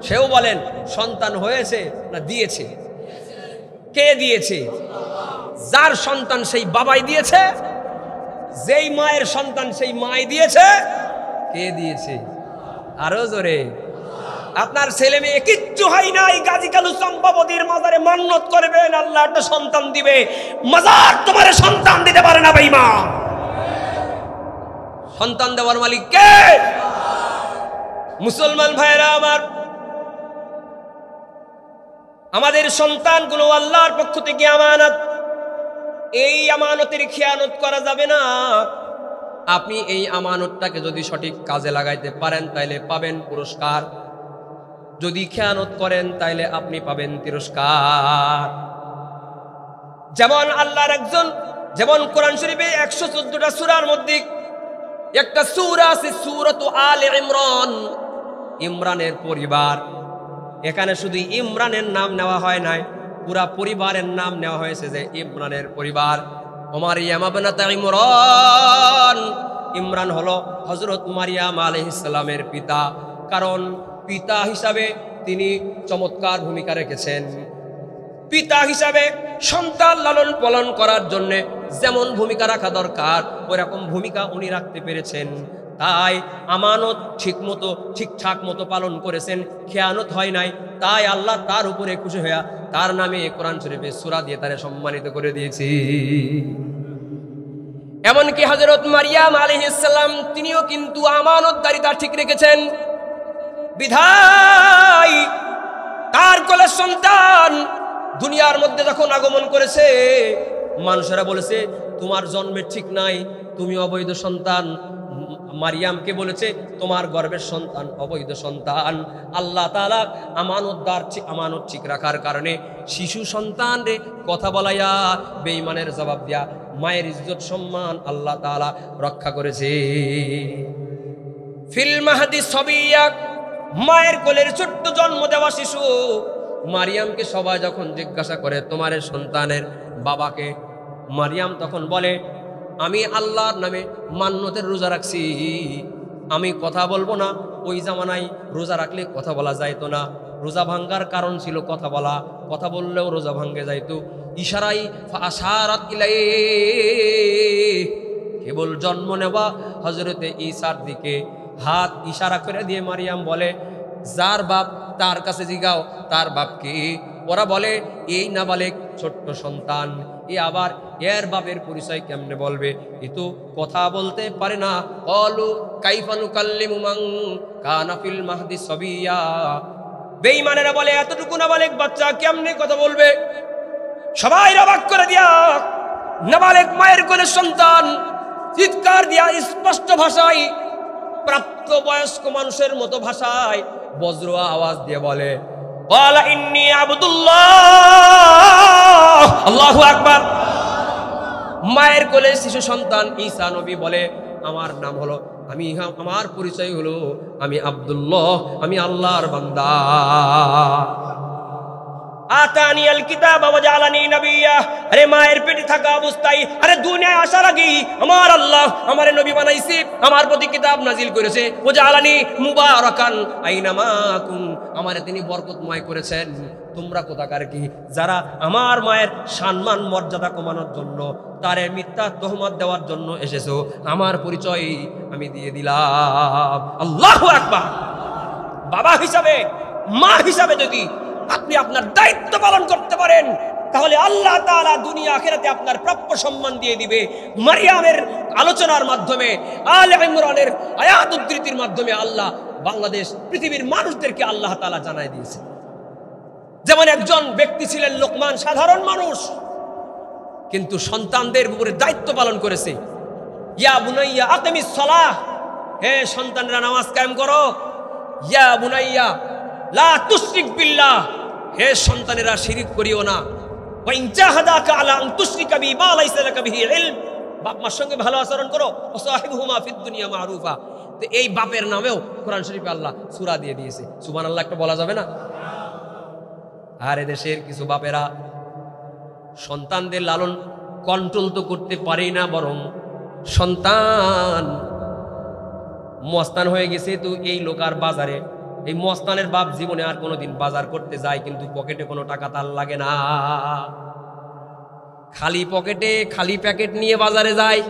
সেও বলেন, সন্তান হয়েছে না দিয়েছে? কে দিয়েছে? যার সন্তান সেই বাবাই দিয়েছে, যেই মায়ের সন্তান সেই মাই দিয়েছে। কে দিয়েছে? আরো জোরে। আপনার ছেলে মেয়ে কিচ্ছু হয় নাই, গাজী কালু চম্পাবতীর মাজারে মান্নত করবেন আল্লাহ একটা সন্তান দিবে, মাজার তোমার সন্তান দিতে পারে না বেঈমান। সন্তান দেওয়ার মালিক কে? মুসলমান ভাইরা আমার, আমাদের সন্তানগুলো আল্লাহর পক্ষ থেকে আমানত, এই আমানতের খেয়ানত করা যাবে না। আপনি এই আমানতটাকে যদি সঠিক কাজে লাগাইতে পারেন তাইলে পাবেন পুরস্কার, যদি খেয়ানত করেন তাইলে আপনি পাবেন তিরস্কার। যেমন আল্লাহর একজন, যেমন কোরআন শরীফে 114টা সূরার মধ্যে একটা সূরা আছে সূরাতু আলে ইমরান, ইমরানের পরিবার। এখানে শুধু ইমরানের নাম নেওয়া হয় নাই, পুরা পরিবারের নাম নেওয়া হয়েছে যে ইমরানের পরিবার। মারইয়াম ইবনাত ইমরান, ইমরান হলো হযরত মারিয়াম আলাইহিস সালামের পিতা। কারণ পিতা হিসাবে তিনি চমৎকার ভূমিকা রেখেছেন। পিতা হিসাবে সন্তান লালন পালন করার জন্য যেমন ভূমিকা রাখা দরকার ওরকম ভূমিকা উনি রাখতে পেরেছেন। তাই আমানত ঠিকমতো ঠিকঠাক মতো পালন করেছেন, খেয়ানত হয় নাই। তাই আল্লাহ তার উপরে খুশি হয়ে তার নামে কোরআন শরীফে সূরা দিয়ে তারে সম্মানিত করে দিয়েছি। এমনকি হযরত মারিয়াম আলাইহিস সালাম তিনিও কিন্তু আমানতদারিতা ঠিক রেখেছেন। বিধায় তার কোলের সন্তান দুনিয়ার মধ্যে যখন আগমন করেছে, মানুষেরা বলেছে তোমার জন্মের ঠিক নাই, তুমি অবৈধ সন্তান। মারিয়ামকে বলেছে তোমার গর্ভের সন্তান অবৈধ সন্তান। আল্লাহ তাআলা আমানত ঠিক রাখার কারণে শিশু সন্তান রে কথা বলাইয়া বেঈমানের জবাব দিয়া মায়ের ইজ্জত সম্মান আল্লাহ তাআলা রক্ষা করেছে। ফিল মাহদি সবিয়া, মায়ের কোলের ছোট্ট জন্ম দেওয়া শিশু মারিয়ামকে সবাই যখন জিজ্ঞাসা করে তোমার সন্তানের বাবাকে, মারিয়াম তখন বলে আমি আল্লাহর নামে মান্নতের রোজা রাখছি, আমি কথা বলবো না। ওই জামানায় রোজা রাখলে কথা বলা যাইতো না, রোজা ভাঙ্গার কারণ ছিল কথা বলা, কথা বললেও রোজা ভাঙ্গে যাইতো। ইশারাই ফাশারাত ইলাইহি, কেবল জন্ম নেওয়া হযরতে ঈসার দিকে হাত ইশারা করে দিয়ে মারিয়াম বলে যার বাপ তার কাছে জিগাও তার বাপ কি। ওরা বলে এই নাবালেক ছোট্ট সন্তান, এ আবার এর বাপের পরিচয় কেমনে বলবে, এ তো কথা বলতে পারে না। ক্বালু কাইফা নুকাল্লিমু মান কানা ফিল মাহদি সাবিয়া, বেঈমানেরা বলে এতটুকু নাবালেক বাচ্চা কেমনে কথা বলবে। সবাই অবাক করে দিয়া নাবালেক মায়ের কোলের সন্তান চিৎকার দিয়া স্পষ্ট ভাষায়, প্রাপ্ত বয়স্ক মানুষের মতো ভাষায় বজ্র আওয়াজ দিয়ে বলে ওয়ালা ইন্নী আবদুল্লাহ, আল্লাহু আকবার। মায়ের কোলে শিশু সন্তান ঈসা নবী বলে আমার নাম হলো, আমার পরিচয় হলো আমি আব্দুল্লাহ, আমি আল্লাহর বান্দা। আতানিয়াল কিতাব ওয়া জাআলানি নাবিয়্যা, আরে মায়ের পেটে থাকা অবস্থায়, আরে দুনিয়ায় আসার আগেই আমার আল্লাহ আমারে নবী বানাইছে, আমার প্রতি কিতাব নাজিল করেছে। ওয়া জাআলানি মুবারাকান আইনামা কুন, আমারে তিনি বরকতময় করেছেন। তোমরা কোথাকার কি যারা আমার মায়ের সম্মান মর্যাদা কমানোর জন্য, তারে মিথ্যা তহমত দেওয়ার জন্য এসেছো, আমার পরিচয় আমি দিয়ে দিলাম। আল্লাহু আকবার। বাবা হিসাবে, মা হিসাবে যদি আপনি আপনার দায়িত্ব পালন করতে পারেন, তাহলে আল্লাহ তাআলা দুনিয়া আখিরাতে আপনার প্রাপ্য সম্মান দিয়ে দিবে। মারিয়ামের আলোচনার মাধ্যমে, আলে ইমরানের আয়াত উদ্ধৃতির মাধ্যমে আল্লাহ বাংলাদেশ পৃথিবীর মানুষদেরকে আল্লাহ তাআলা জানায় দিয়েছে। যেমন একজন ব্যক্তি ছিলেন লোকমান, সাধারণ মানুষ, কিন্তু সন্তানদের উপরে দায়িত্ব পালন করেছে। ইয়া বুনাইয়া আকিমিস সালাহ, হে সন্তানরা নামাজ কায়েম করো। ইয়া বুনাইয়া লা তুশরিক বিল্লাহ, হে সন্তানেরা শিরিক করিও না। ওয়া ইন জাহাদাকা আলা আন তুশরিকা বি মা লাইসা লাকা বিহি ইলম, বাপ মার সঙ্গে ভালো আচরণ করো। ওয়া সাহিবুহুমা ফিদ দুনিয়া মারুফা। তো এই বাপের নামেও কোরআন শরীফে আল্লাহ সূরা দিয়ে দিয়েছে। সুবহানাল্লাহ একটা বলা যাবে না? আর এদেশের কিছু বাপেরা সন্তানদের লালন কন্ট্রোল তো করতে পারেই না, বরং সন্তান মস্তান হয়ে গেছে। তো এই লোক আর বাজারে, এই মস্তানের বাপ জীবনে আর কোনোদিন বাজার করতে যায়, কিন্তু পকেটে কোনো টাকা তার লাগে না, খালি পকেটে খালি প্যাকেট নিয়ে বাজারে যায়।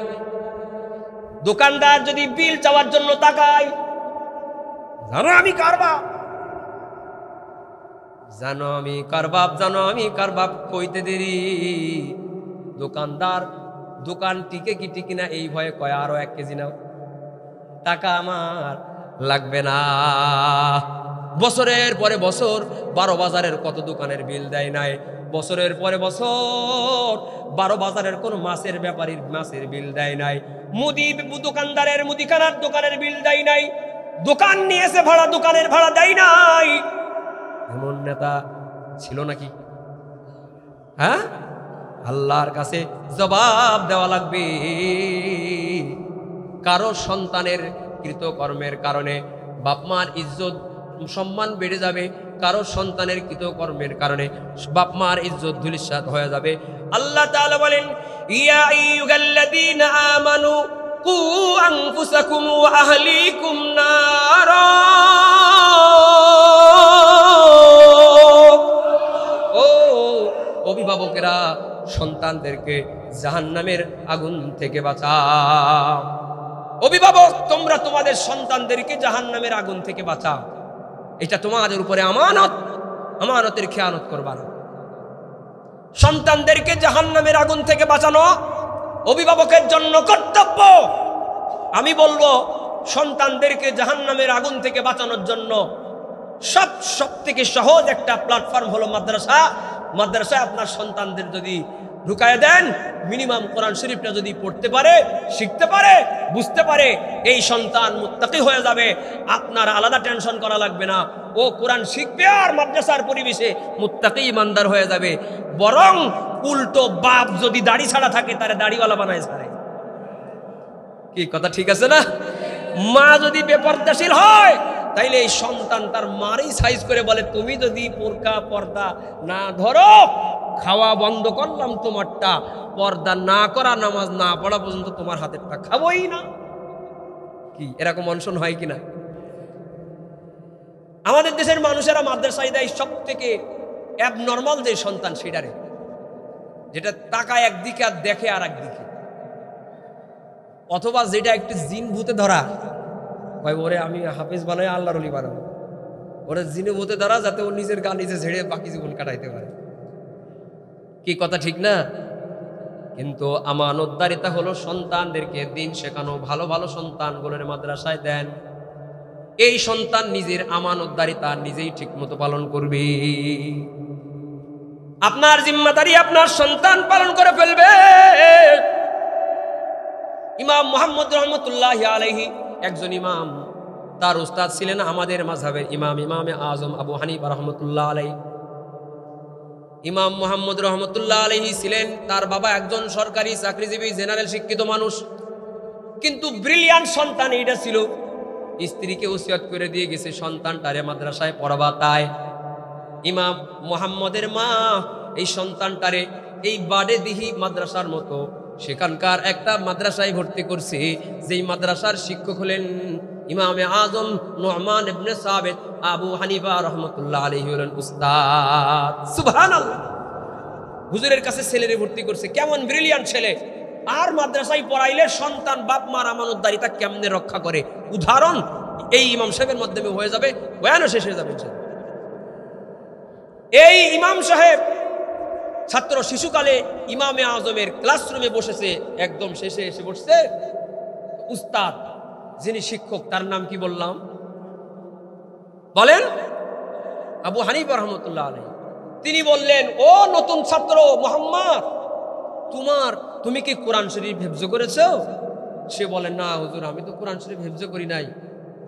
দোকানদার যদি বিল চাওয়ার জন্য তাকায়, জানো আমি কার বাপ, জানো আমি কার বাপ, জানো আমি কার বাপ কইতে দেরি। দোকানদার দোকান টিকে কি টিকি না এই ভয়ে কয় আরো 1 কেজি নাও, টাকা আমার লাগবে না। বছরের পরে বছর 12 বাজারের কত দোকানের বিল দেয় নাই, বছরের পরে বছর 12 বাজারের কোন মাছের ব্যাপারীর মাছের বিল দেয় নাই, দোকানদারের মুদিখানার দোকানের বিল দেয় নাই, দোকান নিয়েছে ভাড়া, দোকানের ভাড়া দেয় নাই। এমন নেতা ছিল নাকি? হ্যাঁ, আল্লাহর কাছে জবাব দেওয়া লাগবে। কারো সন্তানের কৃতকর্মের কারণে বাপ মার ইজ্জত সম্মান বেড়ে যাবে, কারো সন্তানের কৃতকর্মের কারণে বাপ মার ইজ্জত ধূলিসাৎ হয়ে যাবে। আল্লাহ তাআলা বলেন, ইয়া আইয়ুহাল্লাযীনা আমানু কু আনফুসাকুম ওয়া আহলিকুম নারা। ও অভিভাবকেরা, সন্তানদেরকে জাহান্নামের আগুন থেকে বাঁচাও। অভিভাবক, তোমরা তোমাদের সন্তানদেরকে জাহান্নামের আগুন থেকে বাঁচাও। এটা তোমাদের উপরে আমানত, আমানতের খেয়ানত করবা না। সন্তানদেরকে জাহান্নামের আগুন থেকে বাঁচানো অভিভাবকের জন্য কর্তব্য। আমি বলবো, সন্তানদেরকে জাহান্নামের আগুন থেকে বাঁচানোর জন্য সব থেকে সহজ একটা প্ল্যাটফর্ম হলো মাদ্রাসা। মাদ্রাসায় আপনার সন্তানদের যদি ঢুকায় দেন, মিনিমাম কোরআন শরীফটা যদি পড়তে পারে, শিখতে পারে, বুঝতে পারে, এই সন্তান মুত্তাকি হয়ে যাবে। আপনার আলাদা টেনশন করা লাগবে না। ও কোরআন শিখবে আর মাদ্রাসার পরিবেশে মুত্তাকি ইমানদার হয়ে যাবে। বরং উল্টো, বাপ যদি দাড়ি ছাড়া থাকে তারে দাড়িওয়ালা বানায় ছাড়ে। কি কথা ঠিক আছে না? মা যদি বেপর্দাশীল হয়, তাইলে এই সন্তান তার মারই সাইজ করে বলে, তুমি যদি বোরকা পর্দা না ধরো, খাওয়া বন্ধ করলাম তোমারটা, পর্দা না করা, নামাজ না পড়া পর্যন্ত তোমার হাতেরটা খাবোই না। কি এরকম অনশন হয় কিনা? আমাদের দেশের মানুষেরা মাদ্রাসায় দেয় সব থেকে অ্যাবনর্মাল যে সন্তান, সেটারে, যেটা তাকায় একদিকে আর দেখে আর একদিকে, অথবা যেটা একটু জিন ভূতে ধরা, কয় ওরে আমি হাফেজ বানাই, আল্লাহর ওলি বানাবো। ওরা জিনে ভূতে ধরা, যাতে ও নিজের গা নিজে ঝেড়ে বাকি জীবন কাটাইতে পারে। কি কথা ঠিক না? কিন্তু আমানতদারিতা হলো সন্তানদেরকে দিন শেখানো। ভালো ভালো সন্তানগুলোর মাদ্রাসায় দেন, এই সন্তান নিজের আমানতদারিতা নিজেই ঠিক মতো পালন করবে। আপনার জিম্মাদারি আপনার সন্তান পালন করে ফেলবে। ইমাম মুহাম্মদ রহমতুল্লাহি আলাইহি একজন ইমাম, তার উস্তাদ ছিলেন আমাদের মাযহাবের ইমামে আজম আবু হানিফা রহমতুল্লাহ আলাইহি। ইমাম মুহাম্মদ রহমতুল্লাহ আলাইহি ছিলেন, তার বাবা একজন সরকারি চাকরিজীবী, জেনারেল শিক্ষিত মানুষ, কিন্তু ব্রিলিয়ান্ট সন্তান এইটা ছিল। স্ত্রীকে ওসিয়ত করে দিয়ে গেছে সন্তানটারে মাদ্রাসায় পড়াবা। তাই ইমাম মুহাম্মদের মা এই সন্তানটারে এই বাডেদিহি মাদ্রাসার মতো সেখানকার একটা মাদ্রাসায় ভর্তি করছে, যেই মাদ্রাসার শিক্ষক হলেন ইমামে আজম নু'মান ইবনে সাবিত আবু হানিফা রহমতুল্লাহ আলাইহি হলেন উস্তাদ। সুবহানাল্লাহ! হুজুরের কাছে ছেলেরে ভর্তি করছে। কেমন ব্রিলিয়ান্ট ছেলে! আর মাদ্রাসায় পড়াইলে সন্তান বাপ মার আমানতদারিতা কেমনে রক্ষা করে, উদাহরণ এই ইমাম সাহেবের মাধ্যমে হয়ে যাবে, বয়ানও শেষ হয়ে যাবে। এই ইমাম সাহেব ছাত্র শিশুকালে ইমামে আজমের ক্লাসরুমে বসেছে, একদম শেষে এসে বসছে উস্তাদ, যিনি শিক্ষক, তার নাম কি বললাম? বলেন, আবু হানিফা রহমতুল্লাহ আলাইহি। তিনি বললেন, ও নতুন ছাত্র মুহাম্মদ, তুমি কি কোরআন শরীফ হিফজ করেছো? সে বলে, না হুজুর, আমি তো কোরআন শরীফ হিফজ করি নাই,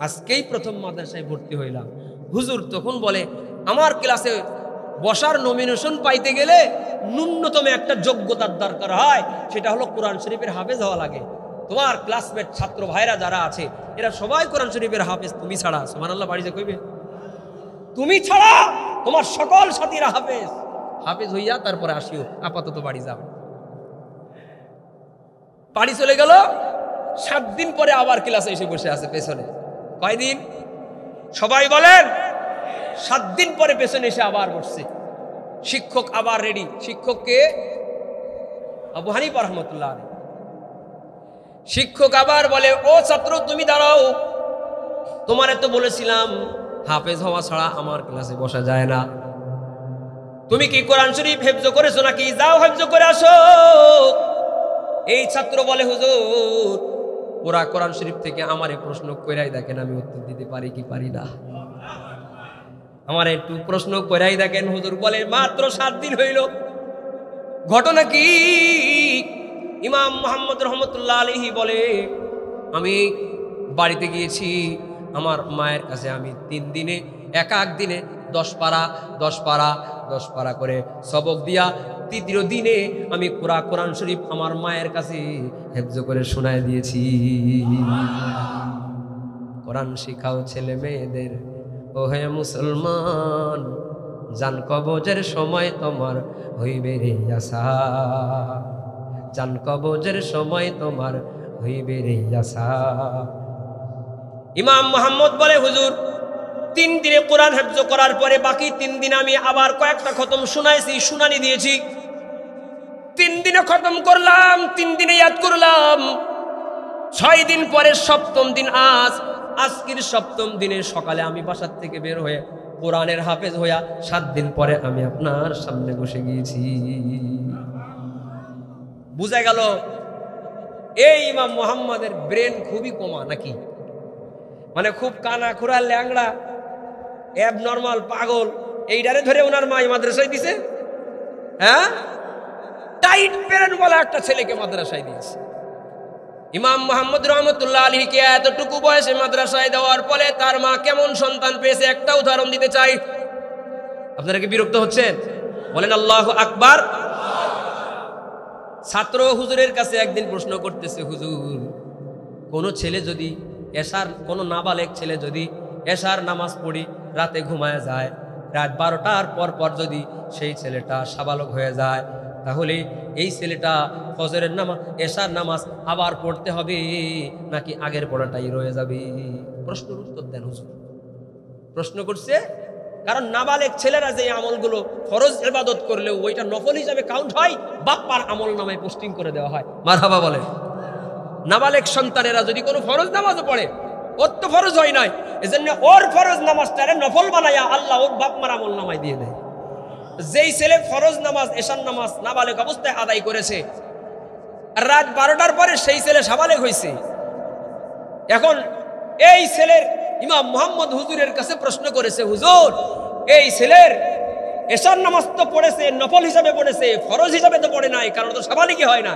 আজকেই প্রথম মাদ্রাসায় ভর্তি হইলাম। হুজুর তখন বলে, আমার ক্লাসে বসার নমিনেশন পাইতে গেলে ন্যূনতম একটা যোগ্যতার দরকার হয়, সেটা হলো কোরআন শরীফের হাফেজ হওয়া লাগে। তোমার ক্লাসমেট ছাত্র ভাইরা যারা আছে এরা সবাই কোরআন শরীফের হাফেজ, তুমি ছাড়া। সুবহানাল্লাহ! বাড়িতে কইবে, তুমি ছাড়া তোমার সকল সাথীরা হাফেজ হইয়া তারপরে আসিও, আপাতত বাড়ি যাও। বাড়ি চলে গেল। 7 দিন পরে আবার ক্লাসে এসে বসে আছে পেছনে। কয়দিন? সবাই বলেন, 7 দিন পরে পেছনে এসে আবার বসছে। শিক্ষক আবার রেডি। শিক্ষককে আবু হানিফা রহমতুল্লাহ আলাইহি। শিক্ষক আবার বলে, ও ছাত্র তুমি দাঁড়াও, তোমারে তো বলেছিলাম হাফেজ হওয়া ছাড়া আমার ক্লাসে বসা যায় না। তুমি কি কোরআন শরীফ হিফজ করেছো নাকি? যাও হিফজ করে আসো। এই ছাত্র বলে, হুজুর ওরা কোরআন শরীফ থেকে আমারে প্রশ্ন কইরাই দেখেন, আমি উত্তর দিতে পারি কি পারি না, আমার একটু প্রশ্ন কইরাই দেখেন। হুজুর বলে, মাত্র 7 দিন হইল। ঘটনা কি? ইমাম মুহাম্মদ রহমতুল্লাহ আলাইহি বলে, আমি বাড়িতে গিয়েছি, আমার মায়ের কাছে আমি 3 দিনে এক দিনে 10 পারা করে সবক দিয়া তৃতীয় দিনে আমি কোরআন শরীফ আমার মায়ের কাছে হেফজ করে শোনায় দিয়েছি। কোরআন শিখাও ছেলে মেয়েদের, ও হে মুসলমান, জান কবজের সময় তোমার হইবে রে আশা, জান কবজের সময় তোমার হইবে রে আশা। ইমাম মুহাম্মদ বলে, হুজুর 3 দিনে কোরআন হেফজ করার পরে বাকি 3 দিন আমি আবার কয়েকটা খতম শুনাইছি, শুনানি দিয়েছি। 3 দিনে খতম করলাম, 3 দিনে ইয়াদ করলাম। 6 দিন পরে 7ম দিন আজকের 7ম দিনে সকালে আমি বাসার থেকে বের হয়ে কোরআনের হাফেজ হইয়া 7 দিন পরে আমি আপনার সামনে বসে গিয়েছি। বুঝা গেল এই ইমাম মুহাম্মাদের ব্রেন খুবই কমা নাকি, মানে খুব কানা খুরা ল্যাংড়া অ্যাবনর্মাল পাগল, এইটারে ধরে ওনার মা মাদ্রাসায় দিছে। হ্যাঁ, টাইট ব্রেন বলা একটা ছেলেকে মাদ্রাসায় দিয়েছে। ইমাম মুহাম্মদ রহমতুল্লাহ আলাইহিকে এতটুকু বয়সে মাদ্রাসায় দেওয়ার পরে তার মা কেমন সন্তান পেয়েছে একটা উদাহরণ দিতে চাই। আপনারা কি বিরক্ত হচ্ছেন? বলেন আল্লাহু আকবার। ছাত্র হুজুরের কাছে একদিন প্রশ্ন করতেছে, হুজুর কোন ছেলে যদি কোনো নাবালেগ ছেলে যদি এশার নামাজ পড়ি রাতে ঘুমায় যায়, রাত 12টার পর যদি সেই ছেলেটা সাবালক হয়ে যায়, তাহলে এই ছেলেটা ফজরের নামাজ এশার নামাজ আবার পড়তে হবে নাকি আগের পড়াটাই রয়ে যাবে? প্রশ্নের উত্তর দেন হুজুর। প্রশ্ন করছে কারণ নাবালেগ ছেলেরা যে আমলগুলো ফরজ ইবাদত করলেও ওইটা নফল হিসাবে কাউন্ট হয়, বাপ্পার আমল নামায় পোস্টিং করে দেওয়া হয়। মারহাবা বলেন। নাবালেগ সন্তানেরা যদি কোনো ফরজ নামাজও পড়ে, ওর তো ফরজ হয় নাই, এজন্য ওর ফরজ নামাজটারে নফল বানাইয়া আল্লাহ ওর বাপমার আমল নামায় দিয়ে দেয়। যেই ছেলে ফরজ নামাজ এশার নামাজ নাবালেগ অবস্থায় আদায় করেছে, রাত 12টার পরে সেই ছেলে সাবালেগ হয়েছে, এখন এই ছেলের ইমাম মুহাম্মদ হুজুরের কাছে প্রশ্ন করেছে, হুজুর এই ছেলের এশার নামাজ তো পড়েছে, নফল হিসাবে পড়েছে, ফরজ হিসাবে তো পড়ে নাই, কারণ তো সাবালিগই হয় না।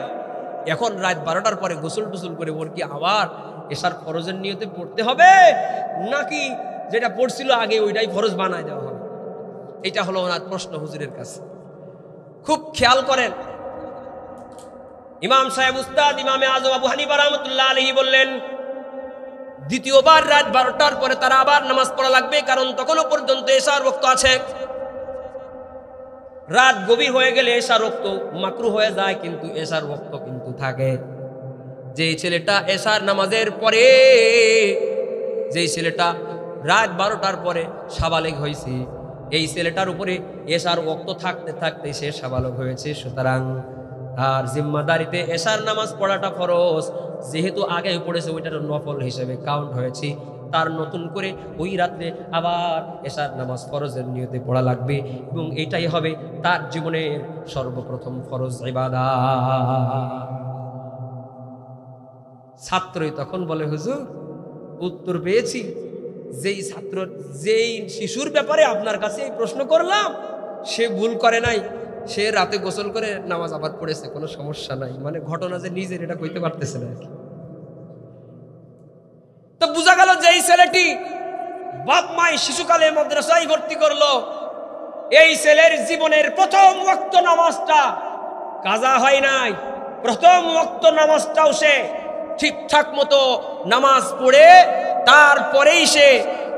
এখন রাত 12টার পরে গোসল টোসল করে ওর কি আবার এশার ফরজের নিয়তে পড়তে হবে নাকি যেটা পড়ছিল আগে ওইটাই ফরজ বানায় দেওয়া হবে? এটা হলো ওনার প্রশ্ন হুজুরের কাছে। খুব খেয়াল করেন, ইমাম সাহেব উস্তাদ ইমামে আজম আবু হানিফা রাহমাতুল্লাহ আলাইহি বললেন, দ্বিতীয়বার রাত 12টার পরে তারা আবার নামাজ পড়া লাগবে, কারণ তখনও পর্যন্ত এশার ওয়াক্ত আছে। রাত গভীর হয়ে গেলে এশার ওয়াক্ত মাকরুহ হয়ে যায়, কিন্তু এশার ওয়াক্ত কিন্তু থাকে। যেই ছেলেটা এশার নামাজের পরে, যেই ছেলেটা রাত 12টার পরে সাবালেগ হয়েছে, এই ছেলেটার উপরে এশার ওয়াক্ত থাকতে থাকতে সে সাবালক হয়েছে, সুতরাং তার জিম্মাদারিতে এশার নামাজ পড়াটা ফরজ। যেহেতু আগে পড়েছে ওইটার নফল হিসেবে কাউন্ট হয়েছে, তার নতুন করে ওই রাত্রে আবার এশার নামাজ ফরজের নিয়তে পড়া লাগবে, এবং এটাই হবে তার জীবনের সর্বপ্রথম ফরজ ইবাদত। ছাত্রই তখন বলে, হুজুর উত্তর পেয়েছি, যেই শিশুর ব্যাপারে আপনার কাছে এই প্রশ্ন করলাম সে ভুল করে নাই, সে রাতে গোসল করে নামাজ আবার পড়েছে, কোনো সমস্যা নাই। মানে ঘটনা যে নিজের এটা কইতে পারতেছে না। তো বোঝা গেল যে এই ছেলেটি বাপ মাই শিশুকালে মাদ্রাসায় ভর্তি করলো, এই ছেলের জীবনের প্রথম ওয়াক্ত নামাজটা কাজা হয় নাই। প্রথম ওয়াক্ত নামাজটাও সে ঠিকঠাক মতো নামাজ পড়ে তারপরেই সে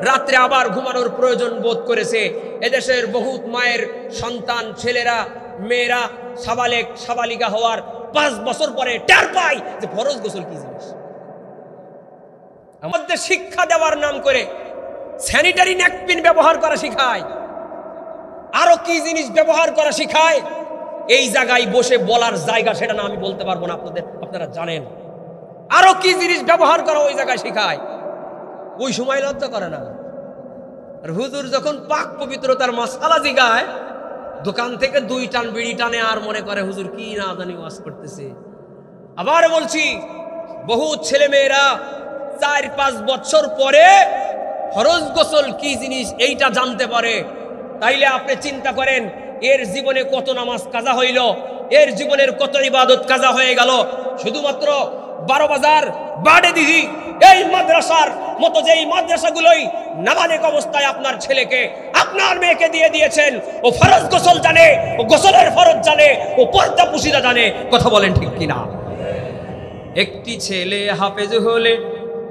রাত্রে আবার ঘুমানোর প্রয়োজন বোধ করেছে। এদেশের বহুত মায়ের সন্তান ছেলেরা মেয়েরা সাবালেগ সাবালিকা হওয়ার 5 বছর পরে টের পায় যে ফরজ গোসল কি জিনিস। আমাদের শিক্ষা দেওয়ার নাম করে স্যানিটারি ন্যাপকিন ব্যবহার করা শিখায়, আরো কি জিনিস ব্যবহার করা শিখায়। এই জায়গায় বসে বলার জায়গা সেটা না, আমি বলতে পারবো না, আপনারা জানেন। আরো কি জিনিস ব্যবহার করা ওই জায়গায় শিখায়, ওই সময় লজ্জা করে না। আর হুজুর যখন পাক পবিত্রতার মাসালা জিগায়, দোকান থেকে 2 টান বিড়ি টানে আর মনে করে হুজুর কি না জানি ওয়াজ করতেছে। আবার বলছি, বহু ছেলে মেয়েরা 4-5 বছর পরে ফরজ গোসল কি জিনিস এইটা জানতে পারে। তাইলে আপনি চিন্তা করেন এর জীবনে কত নামাজ কাজা হইল, এর জীবনের কত ইবাদত কাজা হয়ে গেল। শুধুমাত্র 12 বাজার বাড়ে দিহি এই মাদ্রাসার মতো যেই মাদ্রাসাগুলোই নাবালিগ অবস্থায় আপনার ছেলেকে আপনার মেয়েকে দিয়ে দিয়েছেন, ও ফরজ গোসল জানে, ও গোসলের ফরজ জানে, ও পর্দা পুশিদা জানে। কথা বলেন ঠিক কিনা? একটি ছেলে হাফেজ হলে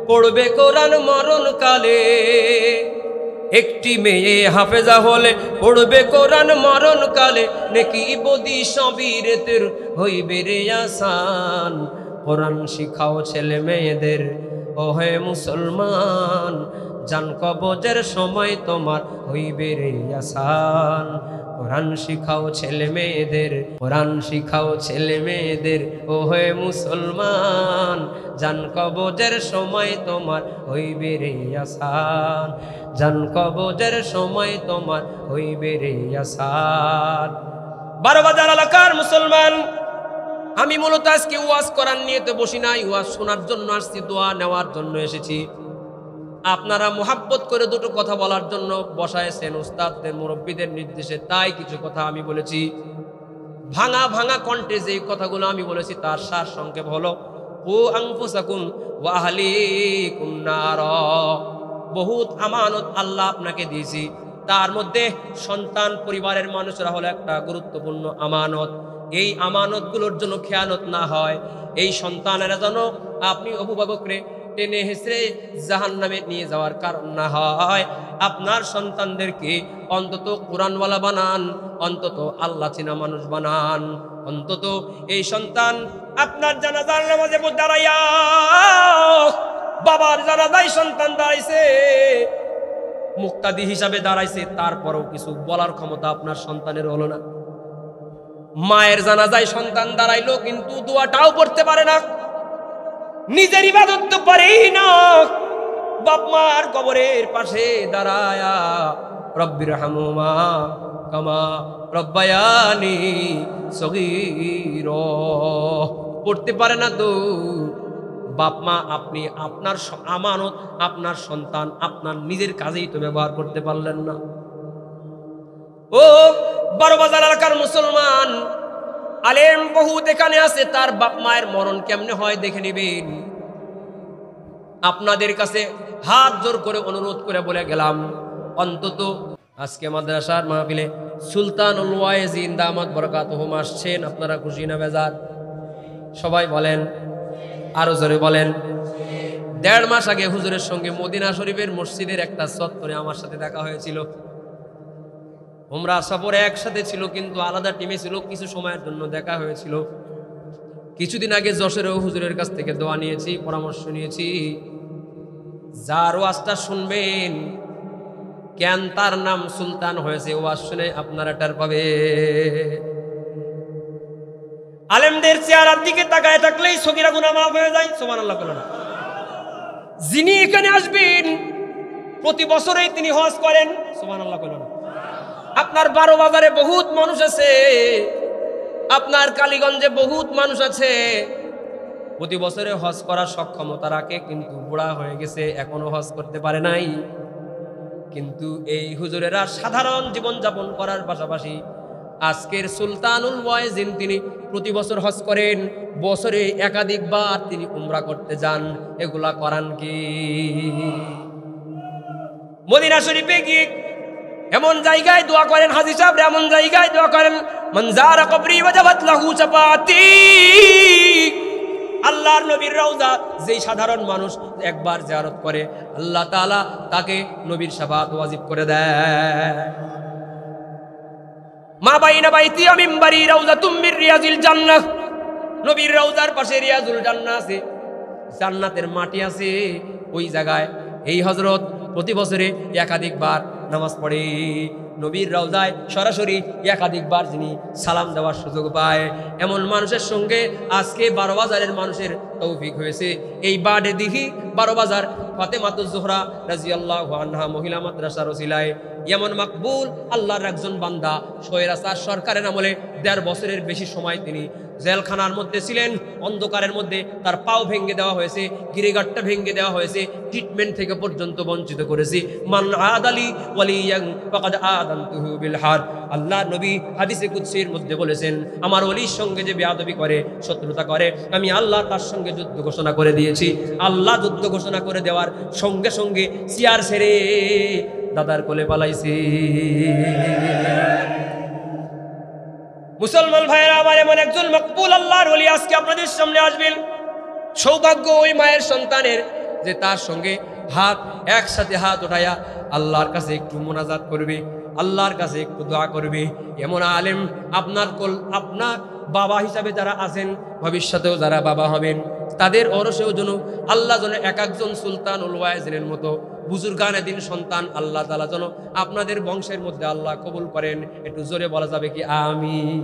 পড়বে কোরআন মরণকালে, একটি মেয়ে হাফেজা হলে পড়বে কোরআন মরণকালে, নেকি বদি সবিরেতের হইবে রে আসান। কোরআন শিখাও ছেলে মেয়েদের ও হে মুসলমান, জান কবজের সময় তোমার হইবে রে আসান। কোরআন শিখাও ছেলে মেয়েদের, কোরআন শিখাও ছেলে মেয়েদের ও হে মুসলমান, জান কবজের সময় তোমার হইবে রে আসান, জান কবজের সময় তোমার হইবে রে আসান। 12 বাজার এলাকার মুসলমান, আমি মূলত আজকে ওয়াজ করার নিয়ে তো বসি নাই, ওয়াজ শোনার জন্য আসছি, দোয়া নেওয়ার জন্য এসেছি। আপনারা মোহাব্বত করে দুটো কথা বলার জন্য বসায়ছেন উস্তাদদের মুরব্বীদের নির্দেশে, তাই কিছু কথা আমি বলেছি। ভাঙা ভাঙা কণ্ঠে যে কথাগুলো আমি বলেছি তার সার সংক্ষেপ হলো, কু আনফুসাকুম ওয়া আহলিকুম নার। বহুত আমানত আল্লাহ আপনাকে দিয়েছি, তার মধ্যে সন্তান পরিবারের মানুষরা হলো একটা গুরুত্বপূর্ণ আমানত। এই আমানতগুলোর জন্য খেয়ানত না হয়, এই সন্তানেরা যেন আপনি অভিভাবকরে টেনে হেসড়ে জাহান্নামে নিয়ে যাওয়ার কারণ না হয়। আপনার সন্তানদেরকে অন্তত কোরআনওয়ালা বানান, অন্তত আল্লাহ চিনা মানুষ বানান। অন্তত এই সন্তান আপনার জানাজার নামাজে দাঁড়াইয়া, বাবার জানাজায় সন্তান দাঁড়াইছে, মুক্তাদি হিসাবে দাঁড়াইছে, তারপরও কিছু বলার ক্ষমতা আপনার সন্তানের হলো না। মায়ের জানাজায় সন্তান দাঁড়াইলো কিন্তু দোয়াটাও পড়তে পারে না, নিজের ইবাদত তো পারেই না। বাপ মার কবরের পাশে দাঁড়ায়া রব্বির হামুমা কামা রব্বায়ানি সগীর পড়তে পারে না তো। বাপ মা আপনি আপনার আমানত, আপনার সন্তান আপনার নিজের কাজেই তো ব্যবহার করতে পারলেন না। ও 12 বাজার এলাকার মুসলমান, আলেম বহুত এখানে আছে, তার বাপ মায়ের মরণ কেমনে হয় দেখে নেবেন। আপনাদের কাছে হাত জোর করে অনুরোধ করে বলে গেলাম, অন্তত আজকে মাদ্রাসার মাহফিলে সুলতানুল ওয়াইজিন দামাত বরকাতুহুম আসছেন। আপনারা খুশি না বেজার? সবাই বলেন, আরো জোরে বলেন। 1.5 মাস আগে হুজুরের সঙ্গে মদিনা শরীফের মসজিদের একটা চত্বরে আমার সাথে দেখা হয়েছিল। উমরা সফরে একসাথে ছিল কিন্তু আলাদা টিমে ছিল, কিছু সময়ের জন্য দেখা হয়েছিল। কিছুদিন আগে যশোরেও হুজুরের কাছ থেকে দোয়া নিয়েছি, পরামর্শ নিয়েছি। যার ওয়াজটা শুনবেন কেন তার নাম সুলতান হয়েছে, ওয়াজ শুনে আপনারা টের পাবে। আলেমদের চেহারার দিকে তাকায় থাকলেই সগীরা গুনাহ মাফ হয়ে যায়। সুবহানাল্লাহ বলেন। যিনি এখানে আসবেন প্রতি বছরেই তিনি হজ করেন। সুবহানাল্লাহ বলেন। আপনার 12 বাজারে বহুত মানুষ আছে, আপনার কালীগঞ্জে বহুত মানুষ আছে, প্রতি বছরে হজ করার সক্ষমতা রাখে কিন্তু বুড়া হয়ে গেছে, এখনো হজ করতে পারে নাই। কিন্তু এই হুজুরেরা সাধারণ জীবন যাপন করার পাশাপাশি আজকের সুলতানুল ওয়াইজিন তিনি প্রতি বছর হজ করেন, বছরে একাধিকবার তিনি উমরা করতে যান। এগুলা করান কি? মদিনা শরীফে গিয়ে এমন জায়গায় দোয়া করেন, হাজী সাহেব এমন জায়গায় দোয়া করেন, মান যারা কবরি ওয়াজাবাত লাহু শাফাআতি। আল্লাহর নবীর রওজা যেই সাধারণ মানুষ একবার জিয়ারত করে আল্লাহ তাআলা তাকে নবীর শাফাআত ওয়াজিব করে দেয়। মা বাইনা বাইতি ওয়া মিম্বারি রাউযাতুম মির রিয়াজিল জান্নাহ। নবীর রওজার পাশে রিয়াজুল জান্নাহ আছে, জান্নাতের মাটি আছে। ওই জায়গায় এই হযরত প্রতি বছরে একাধিকবার নামাজ পড়ে। নবীর রওজায় সরাসরি একাধিকবার যিনি সালাম দেওয়ার সুযোগ পায়, এমন মানুষের সঙ্গে আজকে 12 বাজারের মানুষের তৌফিক হয়েছে। এই বাডে দিঘি 12 বাজার ফাতেমাতুজ জোহরা রাদিয়াল্লাহু আনহা মহিলা মাদ্রাসার ওসিলায় এমন মাকবুল আল্লাহর একজন বান্দা, স্বৈরাচার সরকারের আমলে 1.5 বছরের বেশি সময় তিনি জেলখানার মধ্যে ছিলেন, অন্ধকারের মধ্যে তার পাও ভেঙে দেওয়া হয়েছে, গিরিগাটটা ভেঙে দেওয়া হয়েছে, ট্রিটমেন্ট থেকে পর্যন্ত বঞ্চিত করেছি। মান আদালি ওয়ালিয়ান ফাকাদ আযানতুহু বিল হার। আল্লাহ নবী হাদিসে কুদসির মধ্যে বলেছেন, আমার ওলির সঙ্গে যে বেয়াদবি করে, শত্রুতা করে, আমি আল্লাহ তার সঙ্গে যুদ্ধ ঘোষণা করে দিয়েছি। আল্লাহ যুদ্ধ ঘোষণা করে দেওয়ার সঙ্গে সঙ্গে চেয়ার ছেড়ে দাদার কোলে পালাইছি। মুসলমান ভাইয়েরা আমার, এমন একজন মকবুল আল্লাহর ওলি আজকে আপনাদের সামনে আসবেন। সৌভাগ্য ওই মায়ের সন্তানের যে তার সঙ্গে একসাথে হাত উঠাইয়া আল্লাহর কাছে একটু মোনাজাত করবে, আল্লাহর কাছে একটু দোয়া করবে। এমন আলেম আপনার বাবা হিসাবে যারা আছেন, ভবিষ্যতেও যারা বাবা হবেন, তাদের অরসেও যেন আল্লাহ যেন এক একজন সুলতানুল ওয়াইজিনের মতো বুজুর্গানে দিন সন্তান আল্লাহ তাআলা যেন আপনাদের বংশের মধ্যে আল্লাহ কবুল করেন। একটু জোরে বলা যাবে কি আমিন?